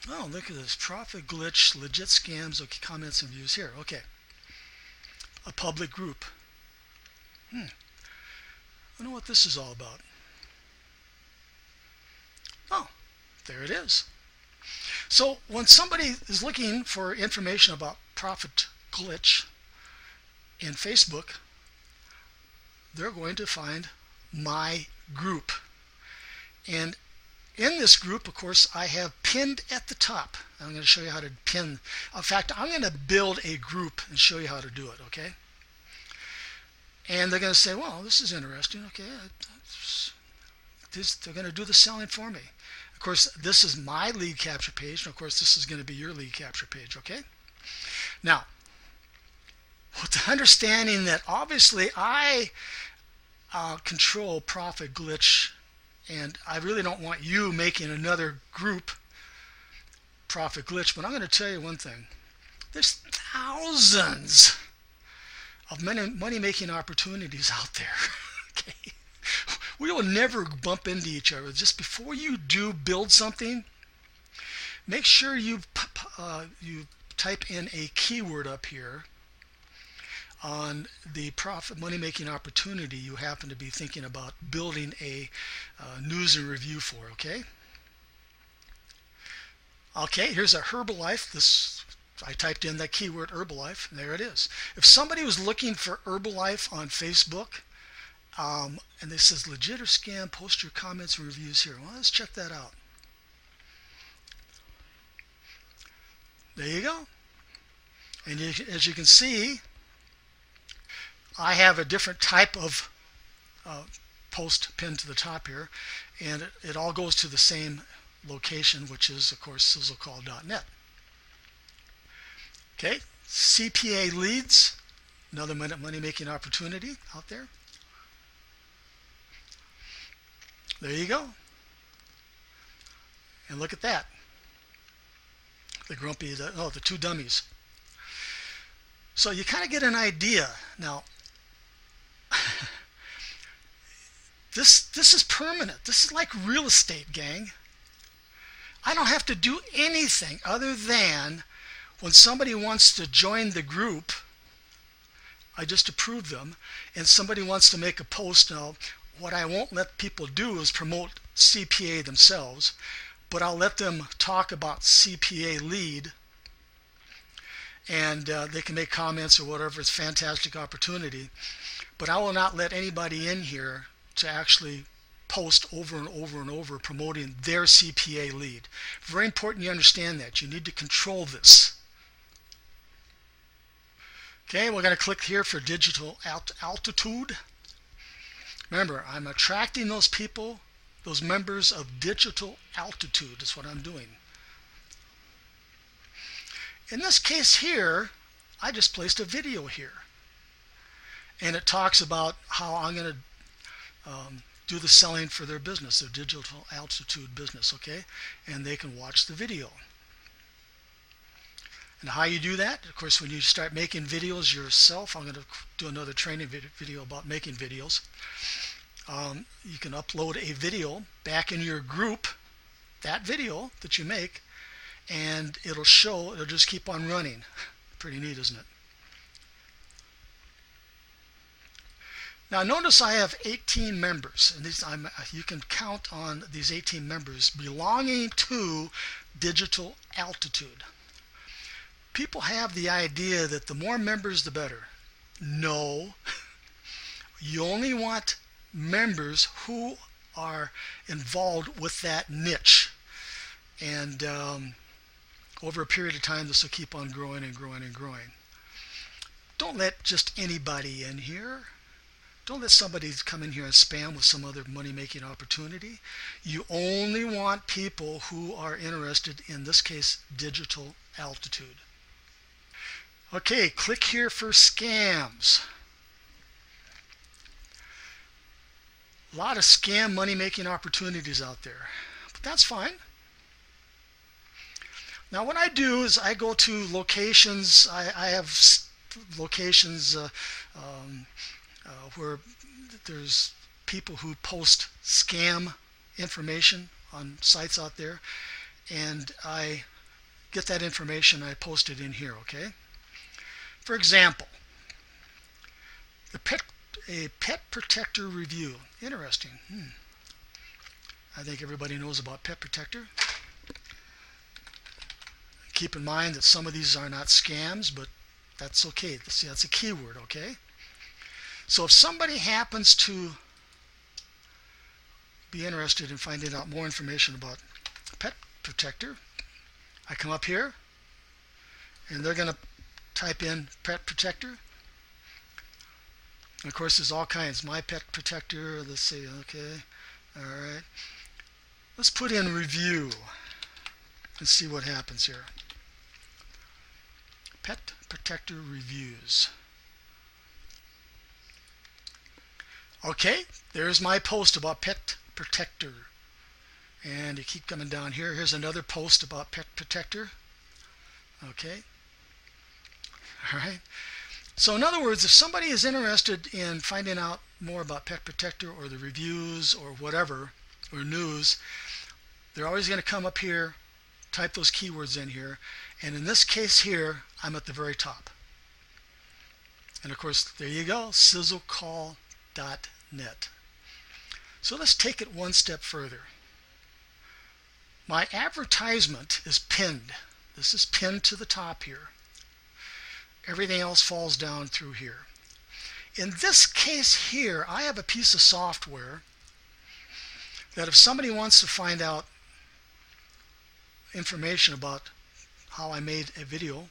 S1: Oh, look at this. Profit Glitch, legit scams, okay, comments and views here. Okay. A public group. I don't know what this is all about. Oh, there it is. So when somebody is looking for information about Profit Glitch in Facebook, they're going to find my group. And in this group, of course, I have pinned at the top. I'm going to show you how to pin. In fact, I'm going to build a group and show you how to do it, okay? And they're going to say, well, this is interesting, okay? They're going to do the selling for me. Of course, this is my lead capture page, and of course, this is going to be your lead capture page, okay? Now, with the understanding that obviously I control Profit Glitch, and I really don't want you making another group Profit Glitch, but I'm going to tell you one thing. There's thousands of money-making opportunities out there. Okay? We will never bump into each other. Just before you do build something, make sure you type in a keyword up here on the profit money-making opportunity you happen to be thinking about building a news and review for, okay? Okay, here's a Herbalife. I typed in that keyword Herbalife, and there it is. If somebody was looking for Herbalife on Facebook, and it says legit or scam, post your comments and reviews here. Well, let's check that out. There you go. And as you can see, I have a different type of post pinned to the top here, and it all goes to the same location, which is, of course, sizzlecall.net. Okay, CPA leads, another money-making opportunity out there. There you go. And look at that. The two dummies. So you kind of get an idea. Now, this is permanent. This is like real estate, gang. I don't have to do anything other than when somebody wants to join the group, I just approve them, and somebody wants to make a post. Now, what I won't let people do is promote CPA themselves, but I'll let them talk about CPA lead, and they can make comments or whatever. It's a fantastic opportunity, but I will not let anybody in here to actually post over and over and over promoting their CPA lead. Very important you understand that. You need to control this. Okay, we're going to click here for digital altitude. Remember, I'm attracting those people, those members of digital altitude is what I'm doing. In this case here, I just placed a video here. and it talks about how I'm going to do the selling for their business, their digital altitude business, okay? And they can watch the video. And how you do that, of course, when you start making videos yourself, I'm going to do another training video about making videos. You can upload a video back in your group, that video that you make, and it'll just keep on running. Pretty neat, isn't it? Now notice I have 18 members, and you can count on these 18 members belonging to Digital Altitude. People have the idea that the more members the better. No, you only want members who are involved with that niche, and over a period of time this will keep on growing and growing and growing. Don't let just anybody in here. Don't let somebody come in here and spam with some other money-making opportunity. You only want people who are interested, in this case, Digital Altitude. Okay, click here for scams. A lot of scam money-making opportunities out there, but that's fine. Now what I do is I go to locations. I have locations where there's people who post scam information on sites out there, and I get that information, I post it in here, okay? For example, a pet protector review. Interesting. I think everybody knows about Pet Protector. Keep in mind that some of these are not scams, but that's okay. See, that's a keyword, okay? So if somebody happens to be interested in finding out more information about Pet Protector, I come up here, and they're going to type in Pet Protector. And of course, there's all kinds. My Pet Protector. Let's see. Okay. All right. Let's put in review and see what happens here. Pet Protector reviews. Okay, there's my post about Pet Protector. And you keep coming down here. Here's another post about Pet Protector. Okay. All right. So in other words, if somebody is interested in finding out more about Pet Protector or the reviews or whatever, or news, they're always going to come up here, type those keywords in here, and in this case here, I'm at the very top. And of course, there you go, sizzlecall.net. So let's take it one step further. My advertisement is pinned. This is pinned to the top here. Everything else falls down through here. In this case here, I have a piece of software that if somebody wants to find out information about how I made a video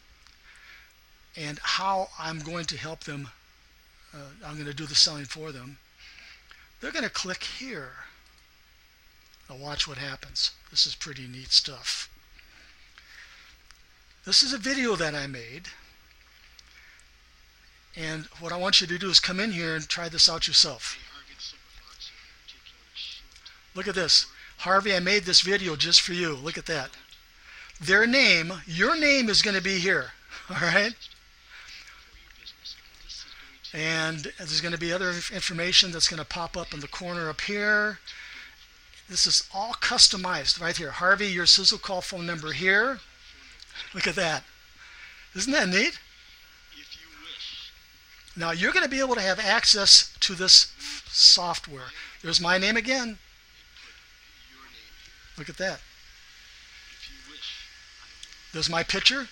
S1: and how I'm going to help them, I'm going to do the selling for them, they're going to click here. Now watch what happens. This is pretty neat stuff. This is a video that I made, and what I want you to do is come in here and try this out yourself. Look at this. Harvey, I made this video just for you. Look at that. Their name, your name is going to be here. All right? And there's going to be other information that's going to pop up in the corner up here. This is all customized right here. Harvey, your SizzleCall phone number here. Look at that. Isn't that neat? Now you're going to be able to have access to this software. There's my name again. Look at that. There's my picture.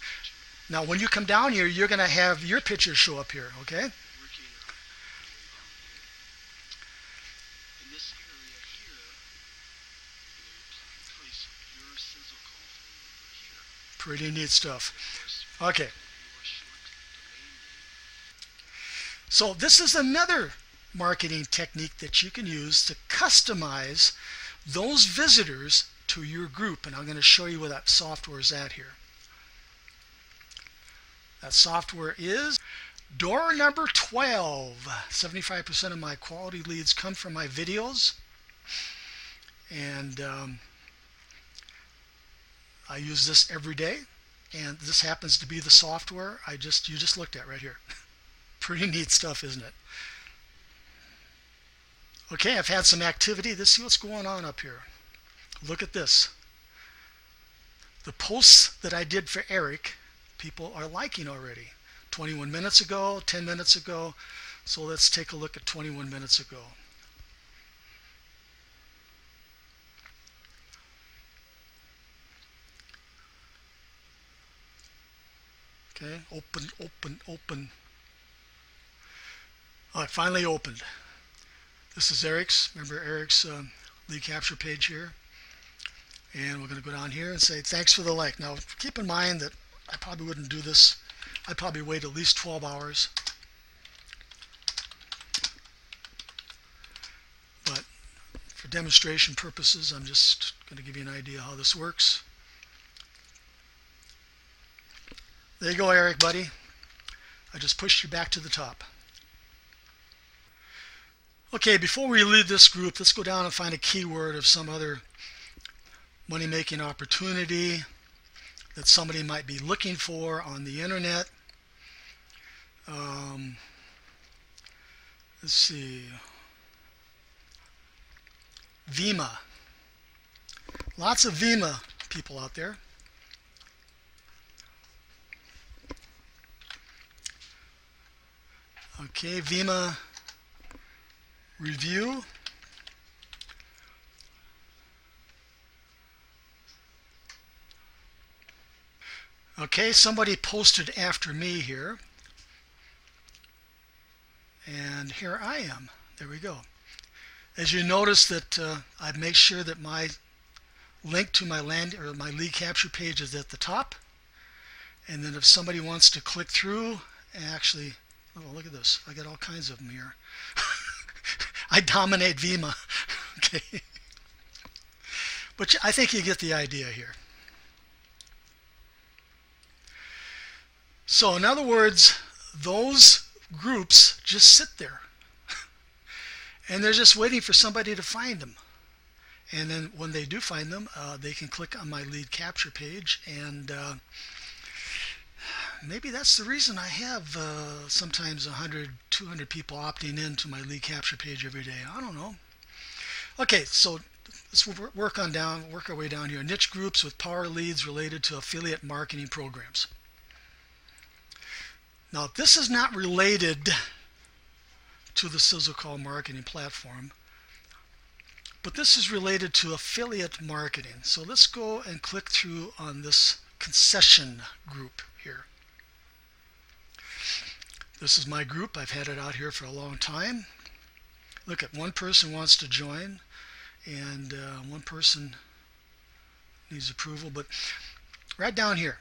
S1: Now when you come down here, you're going to have your picture show up here, okay? Pretty neat stuff. Okay. So this is another marketing technique that you can use to customize those visitors to your group. And I'm going to show you where that software is at here. That software is Door number 12. 75% of my quality leads come from my videos, and I use this every day. And this happens to be the software you just looked at right here. Pretty neat stuff, isn't it? Okay, I've had some activity. Let's see what's going on up here. Look at this. The posts that I did for Eric, people are liking already. 21 minutes ago, 10 minutes ago. So let's take a look at 21 minutes ago. Okay, open. Oh, it finally opened. This is Eric's, remember Eric's lead capture page here. And we're going to go down here and say thanks for the like. Now keep in mind that I probably wouldn't do this. I'd probably wait at least 12 hours. But for demonstration purposes, I'm just going to give you an idea how this works. There you go, Eric, buddy. I just pushed you back to the top. Okay, before we leave this group, let's go down and find a keyword of some other money-making opportunity that somebody might be looking for on the internet. Let's see. Vimeo. Lots of Vimeo people out there. Okay, Vimeo review. Okay, somebody posted after me here. And here I am. There we go. As you notice that I've made sure that my link to my lead capture page is at the top. And then if somebody wants to click through and actually, oh, look at this. I got all kinds of them here. I dominate Vimeo. Okay. But I think you get the idea here. So in other words, those groups just sit there. And they're just waiting for somebody to find them. And then when they do find them, they can click on my lead capture page. And maybe that's the reason I have sometimes 100, 200 people opting in to my lead capture page every day. I don't know. Okay, so let's work our way down here. Niche groups with power leads related to affiliate marketing programs. Now, this is not related to the SizzleCall marketing platform, but this is related to affiliate marketing. So let's go and click through on this concession group here. This is my group. I've had it out here for a long time. Look at one person wants to join, and one person needs approval. But right down here,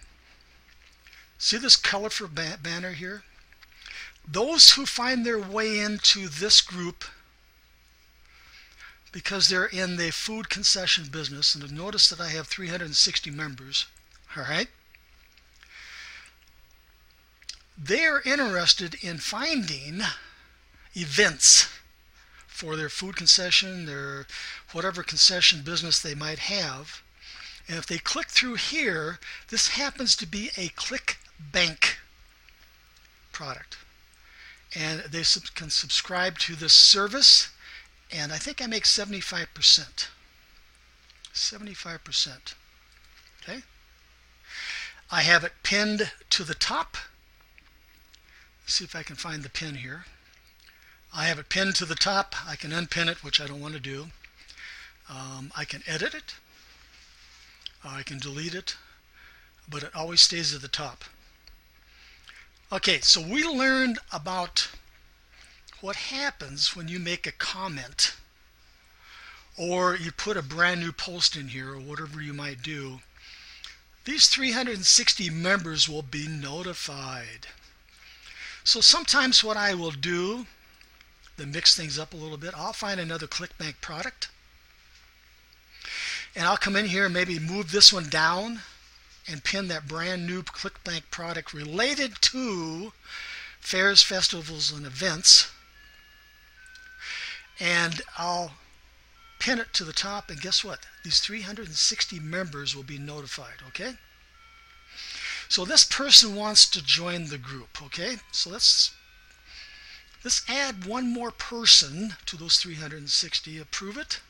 S1: see this colorful banner here? Those who find their way into this group because they're in the food concession business, and notice that I have 360 members, all right? They are interested in finding events for their food concession, their whatever concession business they might have. And if they click through here, this happens to be a ClickBank product. And they can subscribe to this service, and I think I make 75%. 75%. Okay? I have it pinned to the top. Let's see if I can find the pin here. I have it pinned to the top. I can unpin it, which I don't want to do. I can edit it. I can delete it, but it always stays at the top. Okay, so we learned about what happens when you make a comment or you put a brand new post in here or whatever you might do. These 360 members will be notified. So sometimes what I will do to mix things up a little bit, I'll find another ClickBank product, and I'll come in here and maybe move this one down and pin that brand new ClickBank product related to fairs, festivals, and events. And I'll pin it to the top, and guess what? These 360 members will be notified, okay? So this person wants to join the group, okay? So let's add one more person to those 360, approve it.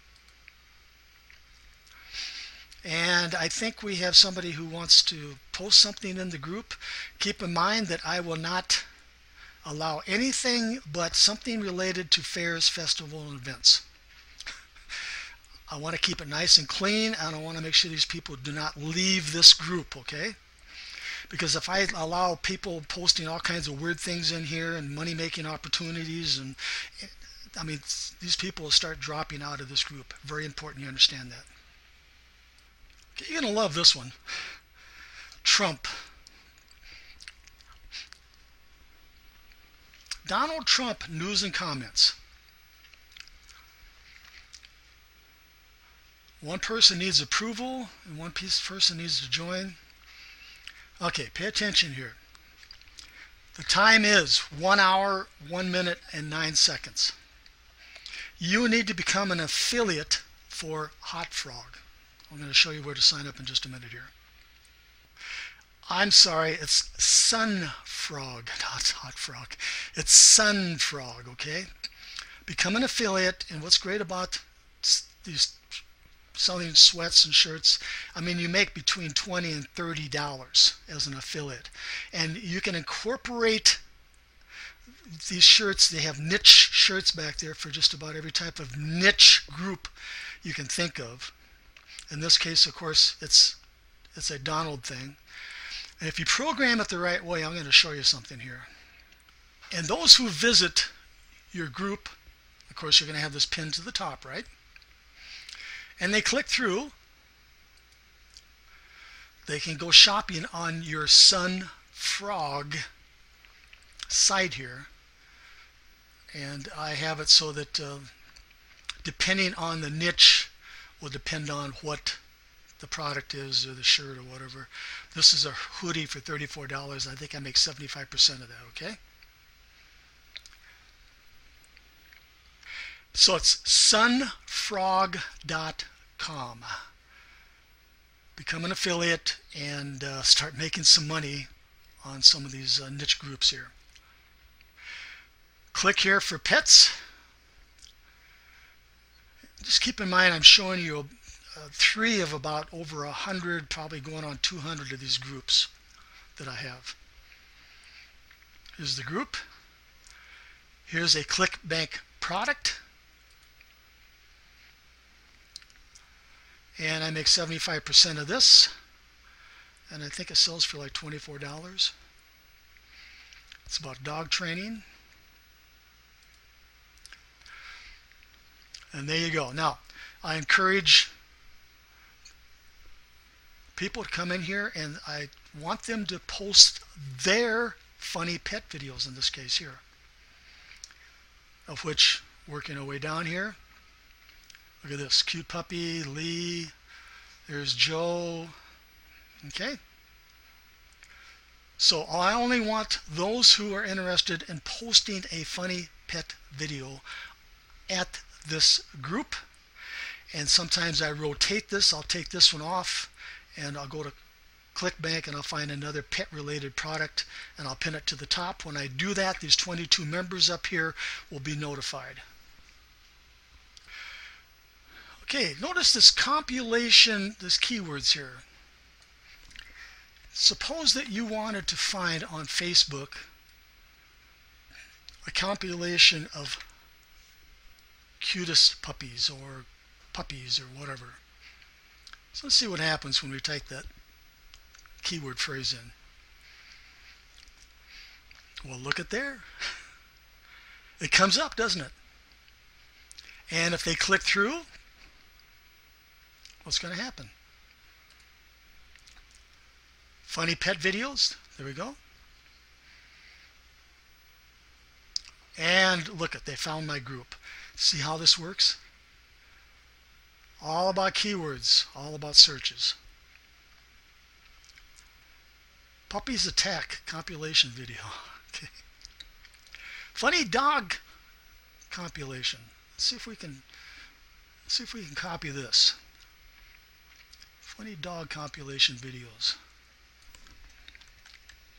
S1: And I think we have somebody who wants to post something in the group. Keep in mind that I will not allow anything but something related to fairs, festival, and events. I want to keep it nice and clean, and I want to make sure these people do not leave this group, okay? Because if I allow people posting all kinds of weird things in here and money-making opportunities, and I mean, these people will start dropping out of this group. Very important you understand that. Okay, you're going to love this one. Trump. Donald Trump news and comments. One person needs approval and one person needs to join. Okay, pay attention here. The time is 1 hour, 1 minute, and 9 seconds. You need to become an affiliate for Hot Frog. I'm going to show you where to sign up in just a minute here. I'm sorry, it's Sunfrog, not Hot Frog. It's Sunfrog, okay? Become an affiliate, and what's great about these selling sweats and shirts, I mean, you make between $20 and $30 as an affiliate. And you can incorporate these shirts. They have niche shirts back there for just about every type of niche group you can think of. In this case, of course, it's a Donald thing. And if you program it the right way, I'm going to show you something here. And those who visit your group, of course, you're going to have this pinned to the top, right? And they click through, they can go shopping on your Sunfrog site here. And I have it so that depending on the niche will depend on what the product is, or the shirt, or whatever. This is a hoodie for $34. I think I make 75% of that, okay? So it's sunfrog.com. Become an affiliate and start making some money on some of these niche groups here. Click here for pets. Just keep in mind I'm showing you three of about over 100, probably going on 200 of these groups that I have. Here's the group. Here's a ClickBank product. And I make 75% of this. And I think it sells for like $24. It's about dog training. And there you go. Now, I encourage people to come in here, and I want them to post their funny pet videos in this case here. Of which, working our way down here, look at this, cute puppy, Lee, there's Joe, okay? So I only want those who are interested in posting a funny pet video at this group. And sometimes I rotate this, I'll take this one off, and I'll go to ClickBank and I'll find another pet related product and I'll pin it to the top. When I do that, these 22 members up here will be notified. Okay, notice this compilation, this keywords here. Suppose that you wanted to find on Facebook a compilation of cutest puppies or whatever. So let's see what happens when we type that keyword phrase in. Well, look at there. It comes up, doesn't it? And if they click through, what's going to happen? Funny pet videos. There we go. And look at, they found my group. See how this works? All about keywords, all about searches. Puppies Attack compilation video. Okay. Funny dog compilation. Let's see if we can copy this. Funny dog compilation videos.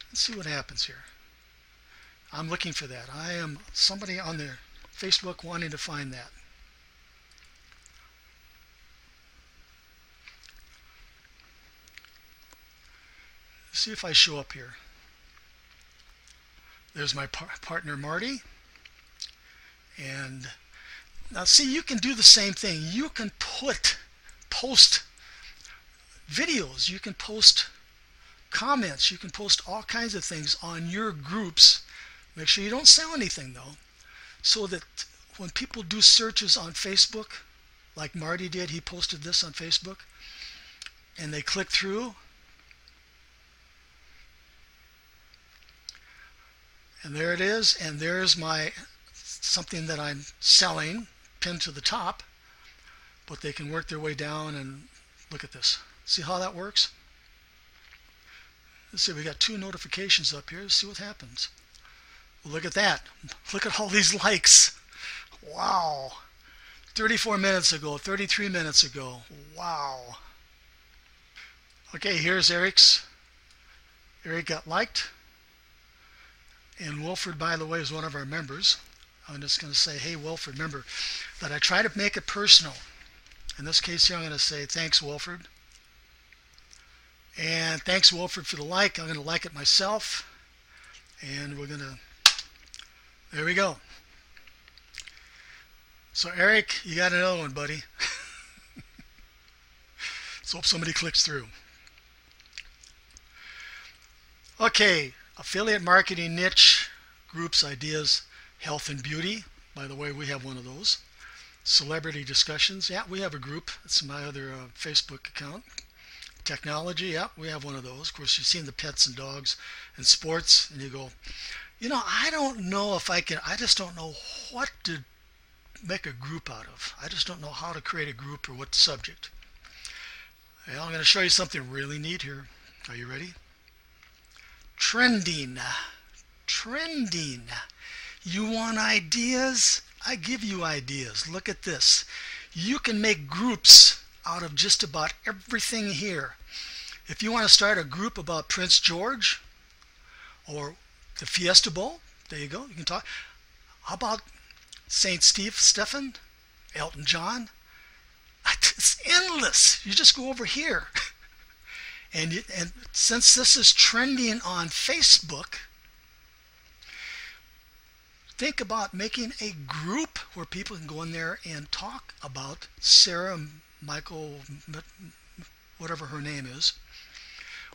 S1: Let's see what happens here. I'm looking for that. I am somebody on their Facebook wanting to find that. Let's see if I show up here. There's my partner Marty. And now see, you can do the same thing. You can post videos, you can post comments, you can post all kinds of things on your groups. Make sure you don't sell anything though, so that when people do searches on Facebook, like Marty did, he posted this on Facebook, and they click through, and there it is, and there's my something that I'm selling pinned to the top, but they can work their way down and look at this. See how that works? Let's see, we got 2 notifications up here. Let's see what happens. Well, look at that. Look at all these likes. Wow. 34 minutes ago, 33 minutes ago. Wow. Okay, here's Eric's. Eric got liked. And Wilford, by the way, is one of our members. I'm just going to say, hey, Wilford, remember that I try to make it personal. In this case here, I'm going to say, thanks, Wilford. And thanks, Wilford, for the like. I'm going to like it myself. And we're going to, there we go. So, Eric, you got another one, buddy. Let's hope somebody clicks through. Okay, affiliate marketing niche, groups, ideas, health and beauty. By the way, we have one of those. Celebrity discussions. Yeah, we have a group. It's my other Facebook account. Technology. Yeah, we have one of those. Of course, you've seen the pets and dogs and sports, and you go, I don't know if I can. I just don't know what to make a group out of. I just don't know how to create a group or what subject. Well, I'm going to show you something really neat here. Are you ready? Trending. Trending. You want ideas? I give you ideas. Look at this. You can make groups out of just about everything here. If you want to start a group about Prince George or the Fiesta Bowl, there you go. You can talk. How about St. Stephen, Elton John? It's endless. You just go over here. And since this is trending on Facebook, think about making a group where people can go in there and talk about Sarah Michael, whatever her name is,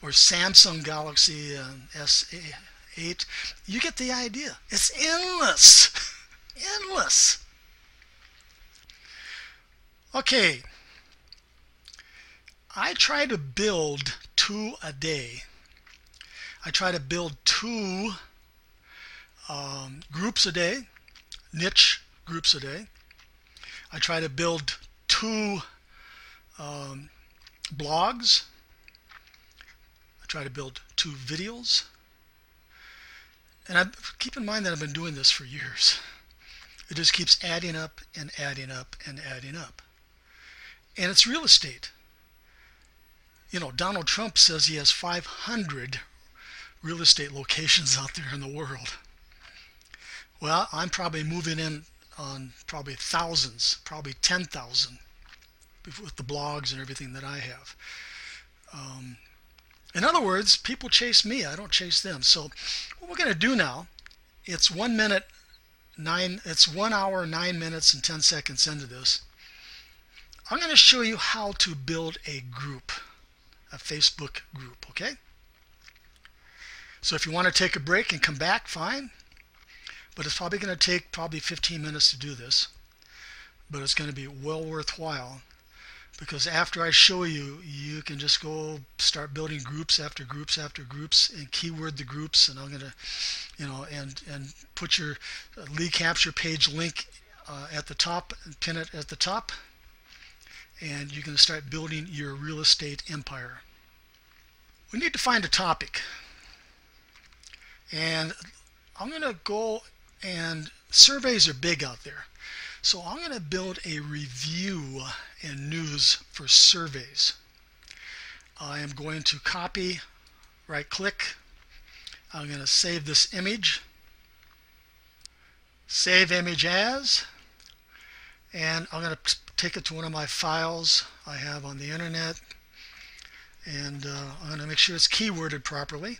S1: or Samsung Galaxy S8. You get the idea. It's endless. Endless. Okay. I try to build 2 a day. I try to build 2 groups a day, niche groups a day. I try to build 2 blogs. I try to build 2 videos. And keep in mind that I've been doing this for years. It just keeps adding up and adding up and adding up. And it's real estate. Donald Trump says he has 500 real estate locations out there in the world. Well, I'm probably moving in on probably thousands, probably 10,000 with the blogs and everything that I have. In other words, people chase me. I don't chase them. So what we're going to do now, it's 1 hour, 9 minutes, and 10 seconds into this. I'm going to show you how to build a group, a Facebook group, okay? So if you want to take a break and come back, fine. But it's probably going to take 15 minutes to do this. But it's going to be well worthwhile, because after I show you, you can just go start building groups after groups after groups and keyword the groups. And I'm going to, and put your lead capture page link at the top, and pin it at the top. And you're going to start building your real estate empire. We need to find a topic. And I'm going to go and surveys are big out there. So I'm going to build a review and news for surveys. I am going to copy, right click. I'm going to save this image. Save image as. And I'm going to take it to one of my files I have on the internet. And I'm going to make sure it's keyworded properly.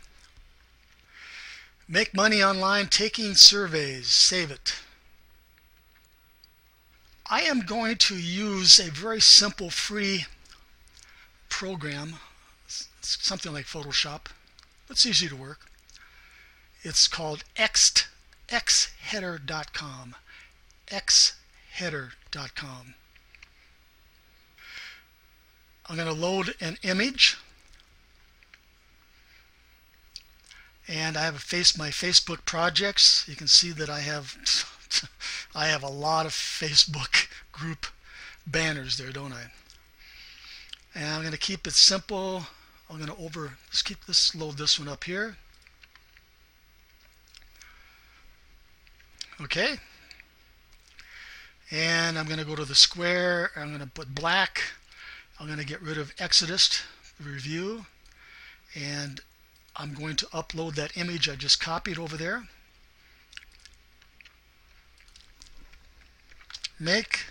S1: Make money online taking surveys. Save it. I am going to use a very simple free program, something like Photoshop. It's easy to work. It's called xheader.com. xheader.com. I'm going to load an image, and I have my Facebook projects. You can see that I have a lot of Facebook group banners there, don't I? And I'm going to keep it simple. I'm going to load this one up here. Okay. And I'm going to go to the square. I'm going to put black. I'm going to get rid of Exodus review. And I'm going to upload that image I just copied over there. Make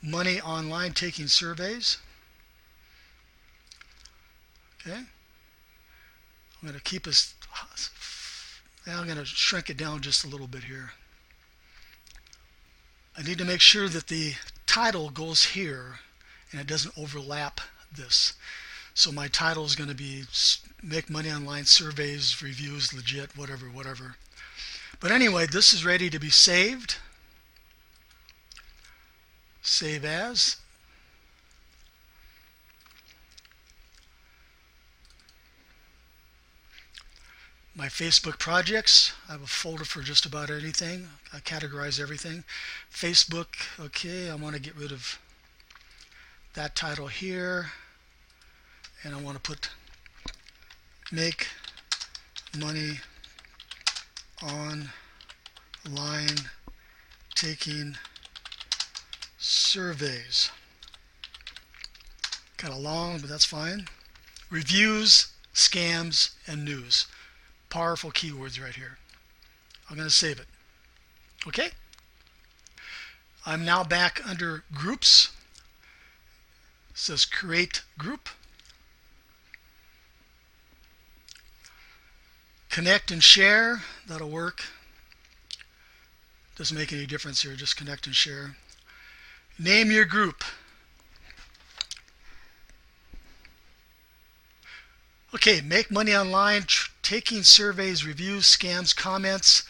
S1: money online taking surveys. Okay. I'm going to keep this. Now I'm going to shrink it down just a little bit here. I need to make sure that the title goes here and it doesn't overlap this. So my title is going to be Make Money Online Surveys, Reviews, Legit, whatever. But anyway, this is ready to be saved. Save as. My Facebook projects, I have a folder for just about anything. I categorize everything. Facebook, okay, I want to get rid of that title here. And I want to put Make Money Online Taking Surveys. Kind of long, but that's fine. Reviews, scams, and news. Powerful keywords right here. I'm going to save it. Okay? I'm now back under groups. It says create group. Connect and share. That'll work. Doesn't make any difference here. Just connect and share. Name your group. Okay, make money online, taking surveys, reviews, scams, comments.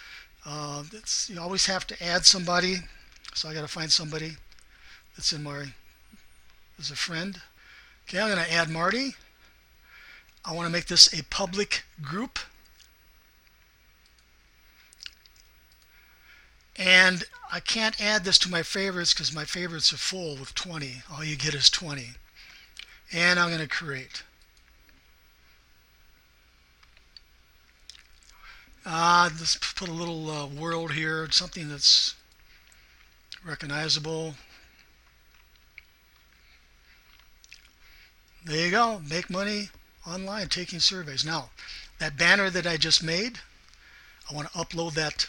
S1: You always have to add somebody, so I got to find somebody that's as a friend. Okay, I'm going to add Marty. I want to make this a public group. And I can't add this to my favorites because my favorites are full with 20. All you get is 20. And I'm going to create. Let's put a little world here, something that's recognizable. There you go. Make money online taking surveys. Now, that banner that I just made, I want to upload that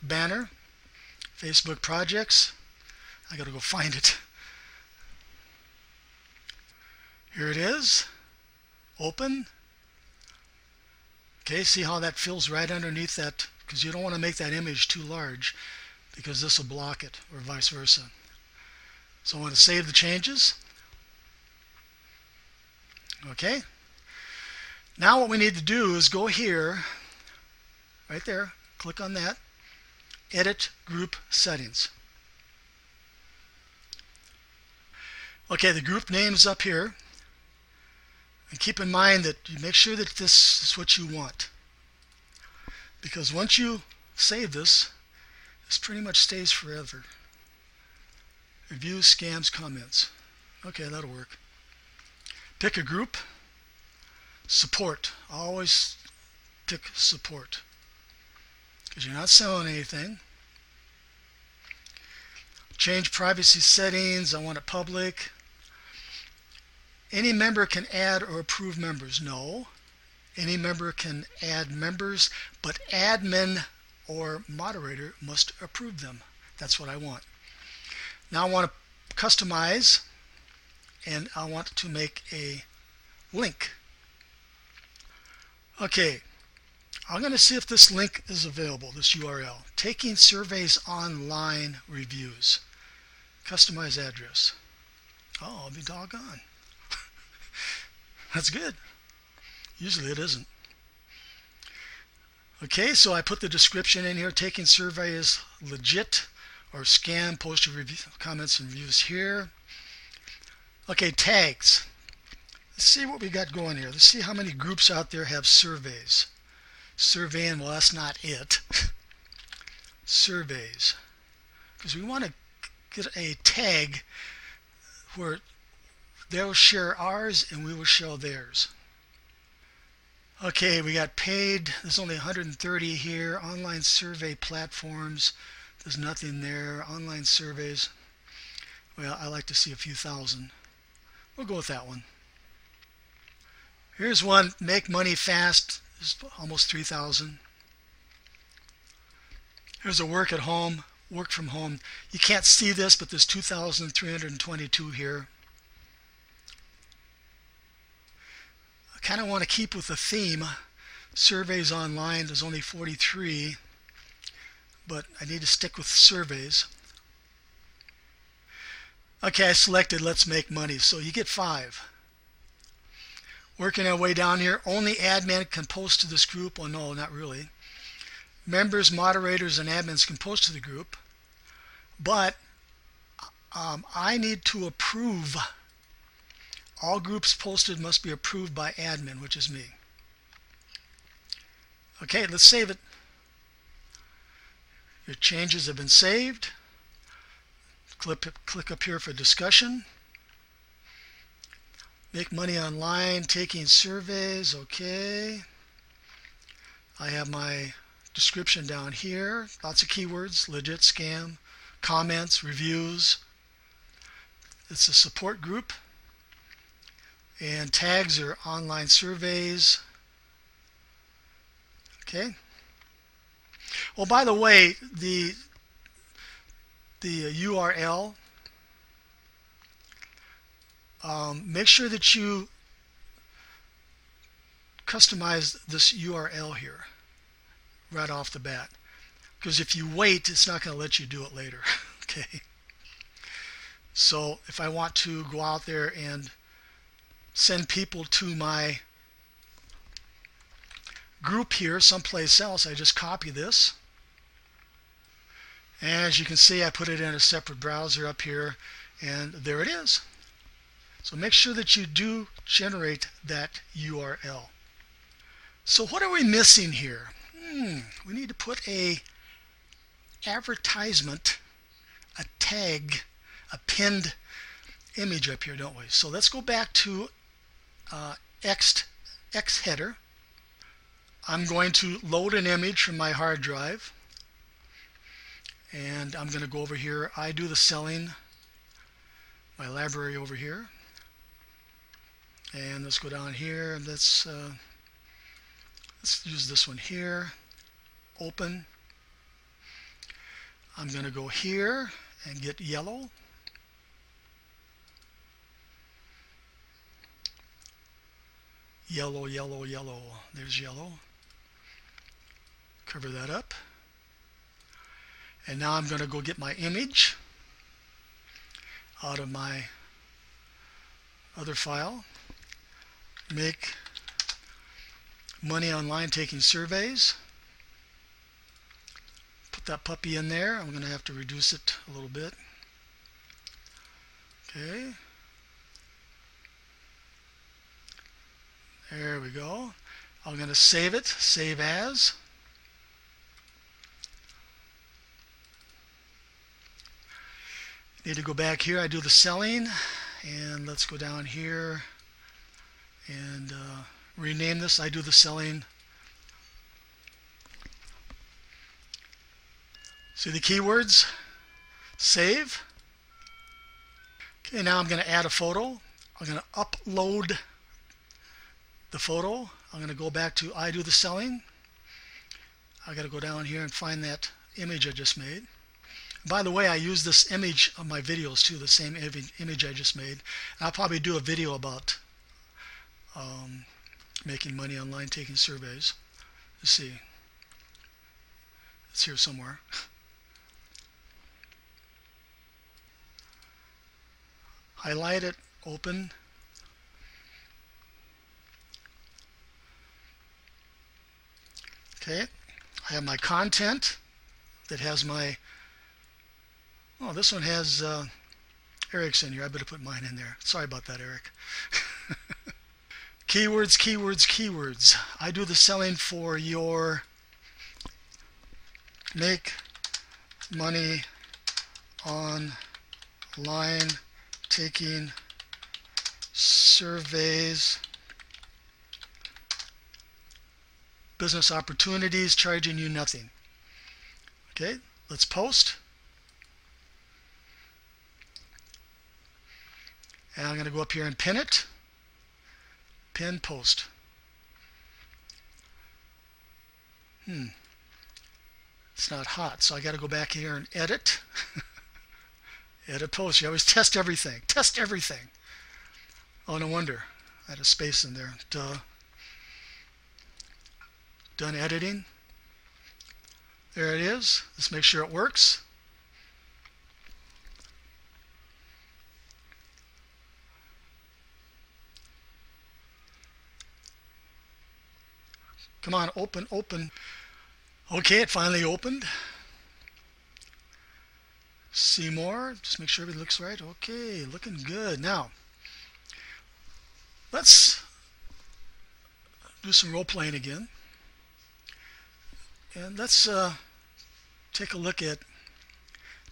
S1: banner. Facebook projects. I got to go find it. Here it is. Open. Okay, see how that fills right underneath that, because you don't want to make that image too large because this will block it, or vice versa. So I want to save the changes. Okay. Now what we need to do is go here, right there, click on that, edit group settings. Okay, the group name is up here. And keep in mind that you make sure that this is what you want. Because once you save this pretty much stays forever. Reviews, scams, comments. Okay, that'll work. Pick a group. Support. Always pick support. because you're not selling anything. Change privacy settings. I want it public. Any member can add or approve members. No. Any member can add members, but admin or moderator must approve them. That's what I want. Now I want to customize, and I want to make a link. Okay, I'm going to see if this link is available, this URL. Taking Surveys Online Reviews. Customize address. Oh, I'll be doggone. That's good. Usually it isn't. Okay, so I put the description in here. Taking surveys legit or scam. Post your review, comments and reviews here. Okay, tags. Let's see what we got going here. Let's see how many groups out there have surveys. Surveying, well, that's not it. Surveys. Because we want to get a tag where they'll share ours and we will show theirs. Okay, we got paid. There's only 130 here. Online survey platforms. There's nothing there. Online surveys. Well, I like to see a few thousand. We'll go with that one. Here's one. Make money fast. There's almost 3,000. Here's a work at home. Work from home. You can't see this, but there's 2,322 here. I kind of want to keep with the theme. Surveys online, there's only 43, but I need to stick with surveys. Okay, I selected Let's Make Money, so you get 5. Working our way down here, only admin can post to this group. Well, no, not really. Members, moderators, and admins can post to the group, but I need to approve. All groups posted must be approved by admin, which is me. Okay, let's save it. Your changes have been saved. Click up here for discussion. Make money online, taking surveys. Okay. I have my description down here. Lots of keywords, legit, scam, comments, reviews. It's a support group. And tags are online surveys. Okay. Well, by the way, the URL, make sure that you customize this URL here right off the bat, because if you wait, it's not going to let you do it later. Okay. So if I want to go out there and send people to my group here someplace else, I just copy this. As you can see, I put it in a separate browser up here, and there it is. So make sure that you do generate that URL. So what are we missing here? We need to put a advertisement, a tag, a pinned image up here, don't we? So let's go back to X header. I'm going to load an image from my hard drive, and I'm going to go over here. I do the selling, my library over here, and let's go down here and let's use this one here. Open. I'm going to go here and get yellow. Yellow, yellow, yellow. There's yellow. Cover that up. And now I'm going to go get my image out of my other file. Make money online, taking surveys. Put that puppy in there. I'm going to have to reduce it a little bit. Okay. There we go. I'm going to save it. Save as. Need to go back here. I do the selling, and let's go down here and rename this. I do the selling See the keywords? Save. Okay, now I'm going to add a photo. I'm going to upload the photo. I'm going to go back to I Do the Selling. I got to go down here and find that image I just made. By the way, I use this image on my videos too, the same image I just made. And I'll probably do a video about making money online taking surveys. Let's see. It's here somewhere. Highlight it, open. Okay, I have my content that has my, oh, this one has Eric's in here. I better put mine in there. Sorry about that, Eric. Keywords, keywords, keywords. I do the selling for your make money online taking surveys, business opportunities, charging you nothing. Okay, let's post. And I'm going to go up here and pin it. Pin post. It's not hot, so I got to go back here and edit. Edit post. You always test everything. Test everything. Oh, no wonder. I had a space in there. Duh. Done editing. There it is. Let's make sure it works. Come on, open, open. Okay, it finally opened. See more. Just make sure everything looks right. Okay, looking good. Now, let's do some role playing again. And let's take a look at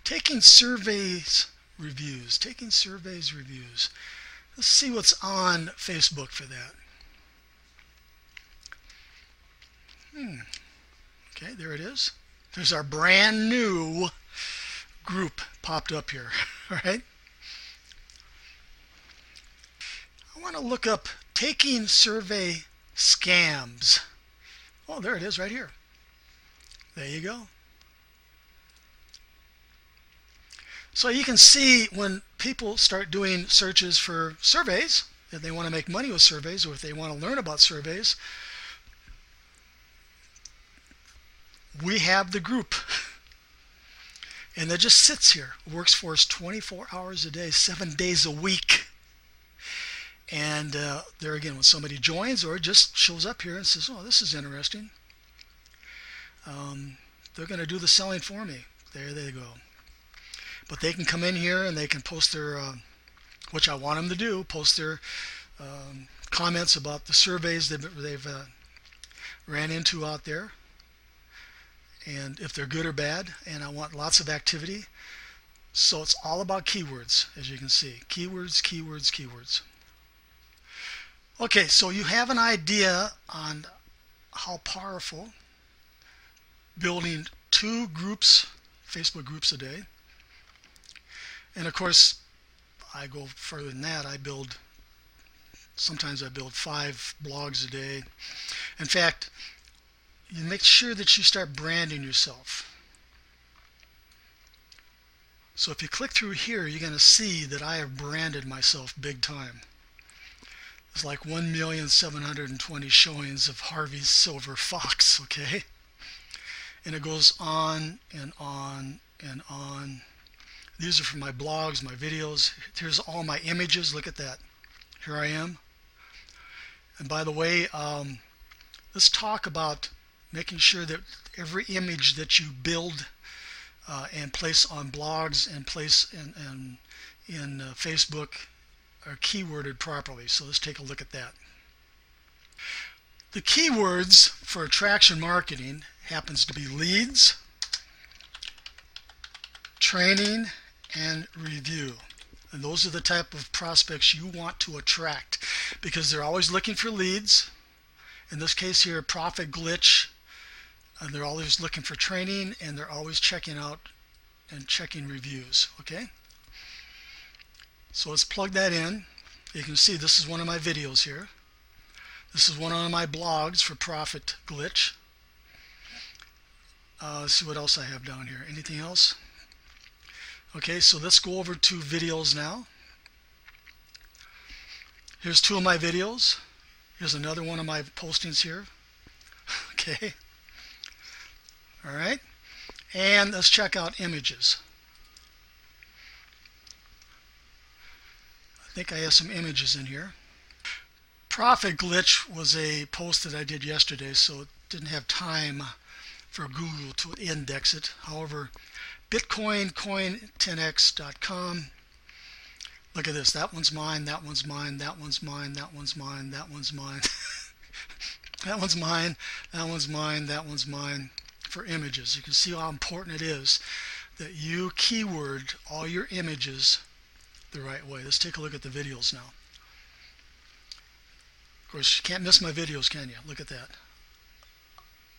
S1: taking surveys reviews. Taking surveys reviews. Let's see what's on Facebook for that. Okay, there it is. There's our brand new group popped up here. All right. I want to look up taking survey scams. Oh, there it is right here. There you go. So you can see when people start doing searches for surveys, if they want to make money with surveys or if they want to learn about surveys, we have the group. And it just sits here. It works for us 24 hours a day, 7 days a week. And there again, when somebody joins or just shows up here and says, oh, this is interesting, they're going to do the selling for me. There they go. But they can come in here and they can post their, which I want them to do, post their comments about the surveys they've ran into out there. And if they're good or bad, and I want lots of activity. So it's all about keywords, as you can see. Keywords, keywords, keywords. Okay, so you have an idea on how powerful building 2 groups, Facebook groups a day. And of course, I go further than that. Sometimes I build 5 blogs a day. In fact, you make sure that you start branding yourself. So if you click through here, you're going to see that I have branded myself big time. It's like 1,720,000 showings of Harvey's Silver Fox, okay? And it goes on and on and on. These are from my blogs, my videos. Here's all my images. Look at that. Here I am. And by the way, let's talk about making sure that every image that you build and place on blogs and place in Facebook are keyworded properly. So let's take a look at that. The keywords for attraction marketing happens to be leads, training, and review. And those are the type of prospects you want to attract because they're always looking for leads. In this case here, Profit Glitch And they're always looking for training, and they're always checking out and checking reviews. Okay, so let's plug that in. You can see this is one of my videos here. This is one of my blogs for Profit Glitch. Let's see what else I have down here. Anything else? Okay, so let's go over to videos now. Here's two of my videos. Here's another one of my postings here. Okay. All right. And let's check out images. I think I have some images in here. Profit Glitch was a post that I did yesterday, so it didn't have time for Google to index it. However, BitcoinCoin10x.com. Look at this. That one's mine. That one's mine. That one's mine. That one's mine. That one's mine. That one's mine. That one's mine. That one's mine. For images, you can see how important it is that you keyword all your images the right way. Let's take a look at the videos now. Of course, you can't miss my videos, can you? Look at that.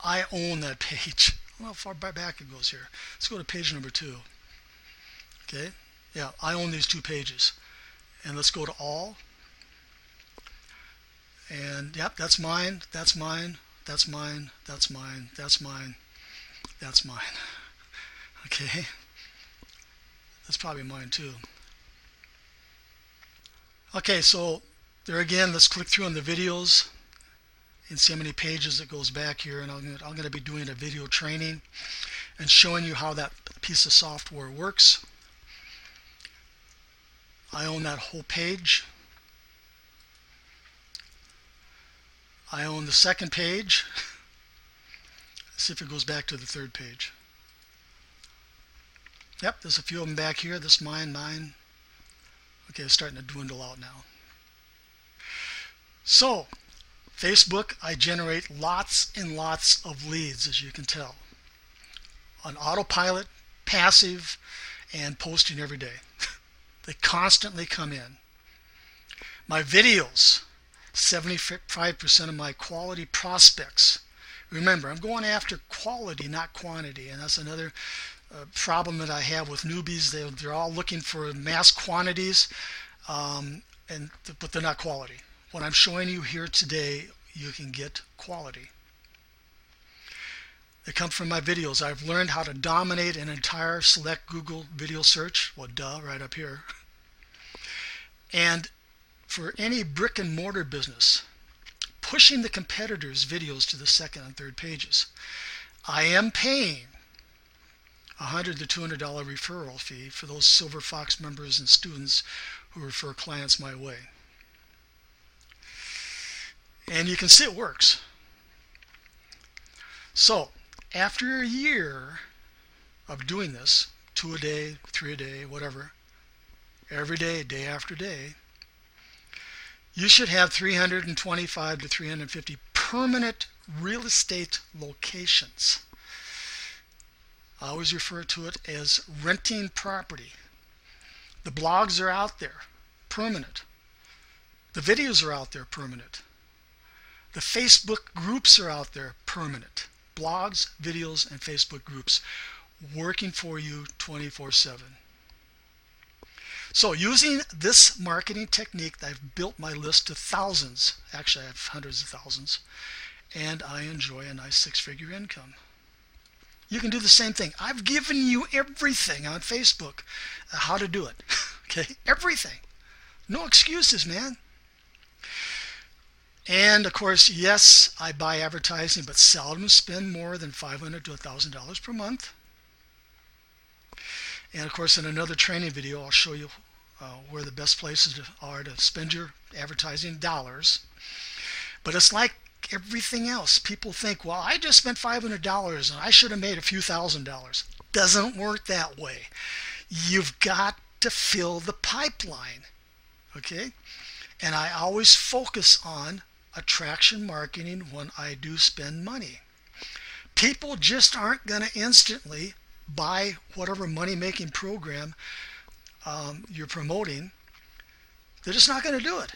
S1: I own that page. I don't know how far back it goes here. Let's go to page number 2. Okay, yeah, I own these 2 pages. And let's go to all. And yep, that's mine, that's mine, that's mine, that's mine, that's mine, that's mine. Okay, that's probably mine too. Okay, so there again, let's click through on the videos and see how many pages it goes back here. And I'm going to be doing a video training and showing you how that piece of software works. I own that whole page. I own the second page. Let's see if it goes back to the third page. Yep, there's a few of them back here. This mine, mine. Okay, it's starting to dwindle out now. So, Facebook, I generate lots and lots of leads, as you can tell. On autopilot, passive, and posting every day. They constantly come in. My videos, 75% of my quality prospects. Remember, I'm going after quality, not quantity, and that's another problem that I have with newbies. They're all looking for mass quantities, but they're not quality. What I'm showing you here today, you can get quality. They come from my videos. I've learned how to dominate an entire select Google video search. Well, duh, right up here. And for any brick and mortar business, pushing the competitors' videos to the second and third pages. I am paying $100 to $200 referral fee for those Silver Fox members and students who refer clients my way. And you can see it works. So, after a year of doing this, 2 a day, 3 a day, whatever, every day, day after day, you should have 325 to 350 permanent real estate locations. I always refer to it as renting property. The blogs are out there, permanent. The videos are out there, permanent. The Facebook groups are out there, permanent. Blogs, videos, and Facebook groups working for you 24/7. So using this marketing technique, I've built my list to thousands. Actually, I have hundreds of thousands. And I enjoy a nice 6-figure income. You can do the same thing. I've given you everything on Facebook, how to do it. Okay, everything. No excuses, man. And of course, yes, I buy advertising, but seldom spend more than $500 to $1,000 per month. And of course, in another training video, I'll show you where the best places are to spend your advertising dollars. But it's like everything else. People think, well, I just spent $500 and I should have made a few $1,000s. Doesn't work that way. You've got to fill the pipeline. Okay? And I always focus on attraction marketing when I do spend money. People just aren't going to instantly buy whatever money-making program you're promoting. They're just not going to do it.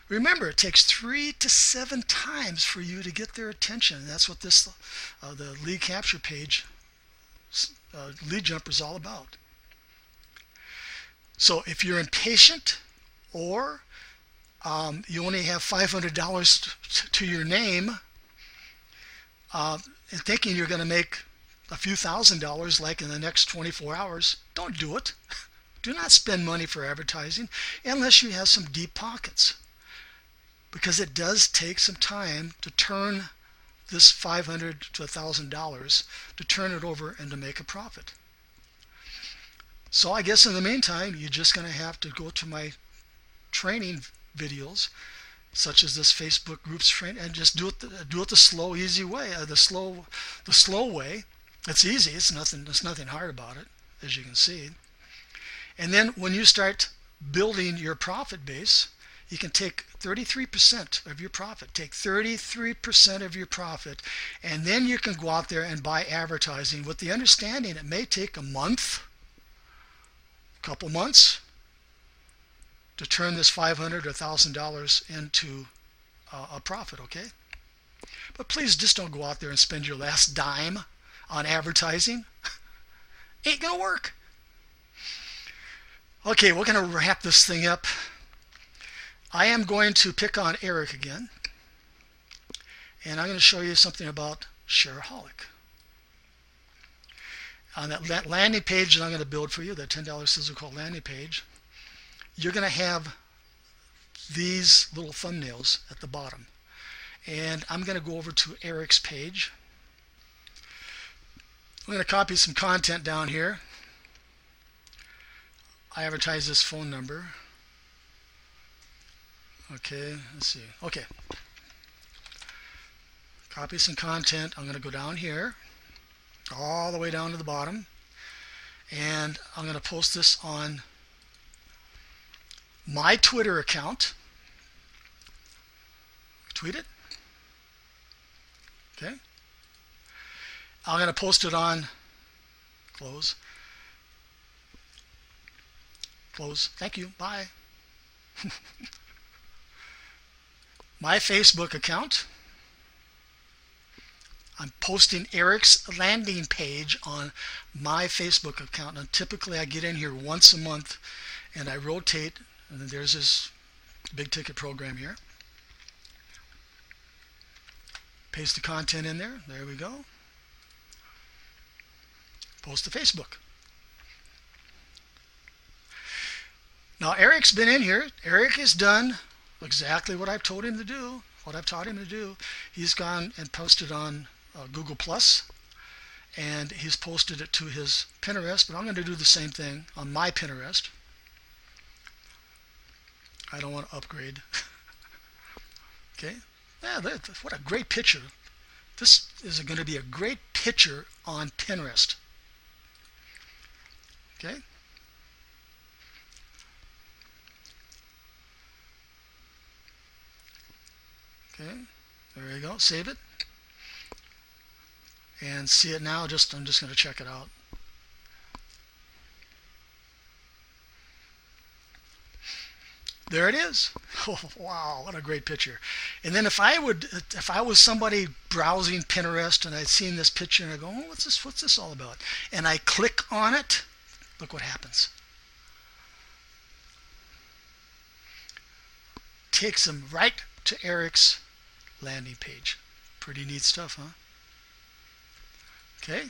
S1: Remember, it takes 3 to 7 times for you to get their attention. That's what this the lead capture page, lead jumper is all about. So if you're impatient, or you only have $500 to your name, and thinking you're going to make a few $1,000s like in the next 24 hours, don't do it. Do not spend money for advertising unless you have some deep pockets, because it does take some time to turn this $500 to $1,000, to turn it over and to make a profit. So I guess in the meantime, you're just going to have to go to my training videos, such as this Facebook groups training, and just do it the slow, easy way, the slow way. It's easy. It's nothing. There's nothing hard about it, as you can see. And then when you start building your profit base, you can take 33% of your profit. Take 33% of your profit, and then you can go out there and buy advertising with the understanding it may take a month, a couple months, to turn this $500 or $1,000 into a profit, okay? But please just don't go out there and spend your last dime on advertising. Ain't gonna work. Okay, we're gonna wrap this thing up. I am going to pick on Eric again, and I'm going to show you something about Shareaholic. On that landing page that I'm going to build for you, that $10 Sizzle Quote landing page, you're going to have these little thumbnails at the bottom. And I'm going to go over to Eric's page. I'm going to copy some content down here. I advertise this phone number. Okay, let's see. Okay. Copy some content. I'm going to go down here, all the way down to the bottom, and I'm going to post this on my Twitter account. Tweet it. Okay. I'm going to post it on close. Close. Thank you. Bye. My Facebook account. I'm posting Eric's landing page on my Facebook account, and typically I get in here once a month and I rotate, and then there's this big ticket program here. Paste the content in there. There we go. Post to Facebook. Now Eric's been in here. Eric has done exactly what I've told him to do, what I've taught him to do. He's gone and posted on Google Plus, and he's posted it to his Pinterest, but I'm going to do the same thing on my Pinterest. I don't want to upgrade. Okay. Yeah, what a great picture. This is going to be a great picture on Pinterest. Okay. Okay, there you go. Save it and see it now. I'm just going to check it out. There it is. Oh, wow, what a great picture. And then if I was somebody browsing Pinterest and I'd seen this picture and I go, oh, what's this all about? And I click on it, look what happens. Takes them right to Eric's landing page. Pretty neat stuff, huh? Okay.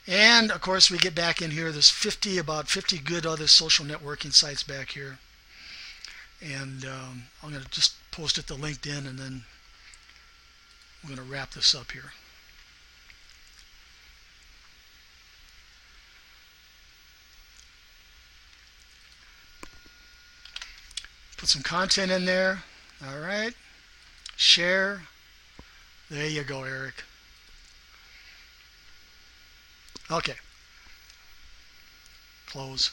S1: And of course we get back in here. There's about 50 good other social networking sites back here. And I'm going to just post it to LinkedIn, and then we're going to wrap this up here. Put some content in there. All right. Share. There you go, Eric. Okay. Close.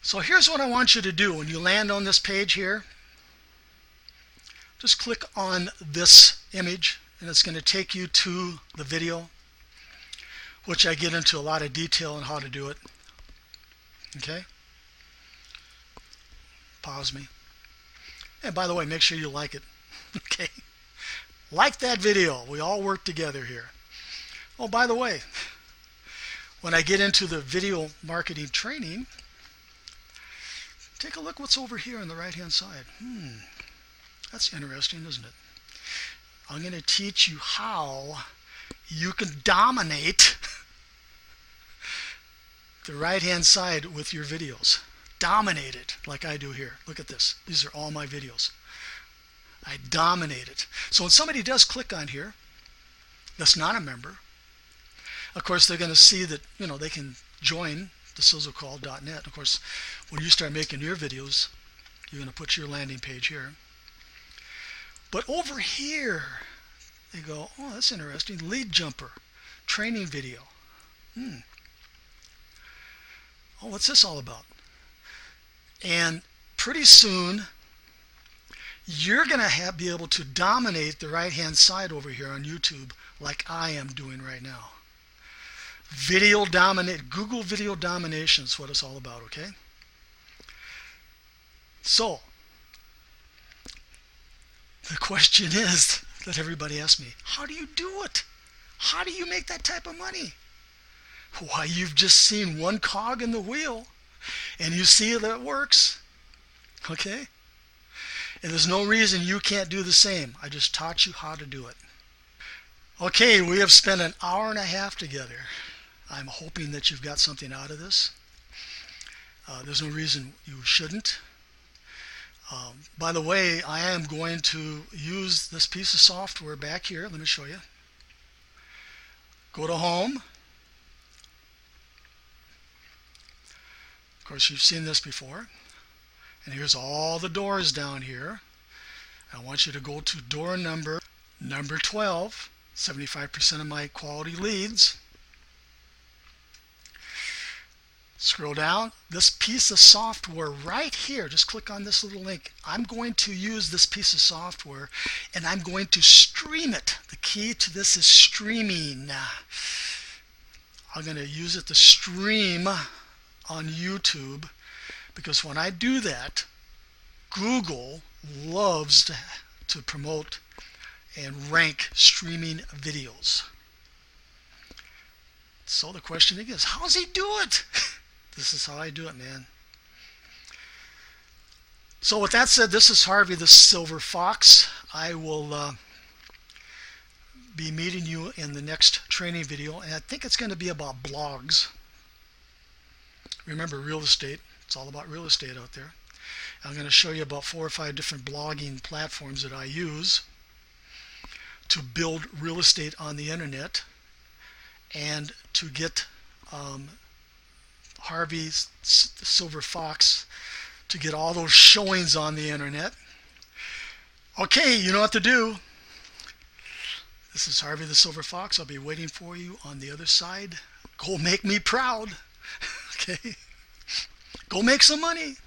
S1: So here's what I want you to do when you land on this page here. Just click on this image, and it's going to take you to the video, which I get into a lot of detail on how to do it. Okay. pause me. And by the way, make sure you like it. Okay? Like that video. We all work together here. Oh, by the way, when I get into the video marketing training, take a look what's over here on the right hand side. That's interesting, isn't it? I'm going to teach you how you can dominate the right hand side with your videos. Dominate it like I do here. Look at this. These are all my videos. I dominate it. So when somebody does click on here that's not a member, of course they're going to see that, you know, they can join the sizzlecall.net. Of course, when you start making your videos, you're going to put your landing page here. But over here, they go, oh, that's interesting. Lead Jumper, training video. Oh, what's this all about? And pretty soon, you're going to be able to dominate the right-hand side over here on YouTube like I am doing right now. Google video domination is what it's all about, okay? So, the question is that everybody asks me, how do you do it? How do you make that type of money? Why, you've just seen one cog in the wheel and you see that it works, okay? And there's no reason you can't do the same. I just taught you how to do it. Okay, we have spent an hour and a half together. I'm hoping that you've got something out of this. There's no reason you shouldn't. By the way, I am going to use this piece of software back here. Let me show you. Go to Home. Of course, you've seen this before. And here's all the doors down here. I want you to go to door number 12, 75% of my quality leads. Scroll down. This piece of software right here, just click on this little link. I'm going to use this piece of software and I'm going to stream it. The key to this is streaming. I'm going to use it to stream on YouTube, because when I do that, Google loves to promote and rank streaming videos. So the question is, how does he do it? This is how I do it, man. So with that said, this is Harvey the Silver Fox. I will be meeting you in the next training video, and I think it's going to be about blogs. Remember, real estate. It's all about real estate out there. I'm going to show you about 4 or 5 different blogging platforms that I use to build real estate on the internet and to get Harvey the Silver Fox to get all those showings on the internet. Okay, you know what to do. This is Harvey the Silver Fox. I'll be waiting for you on the other side. Go make me proud. Okay? Go make some money.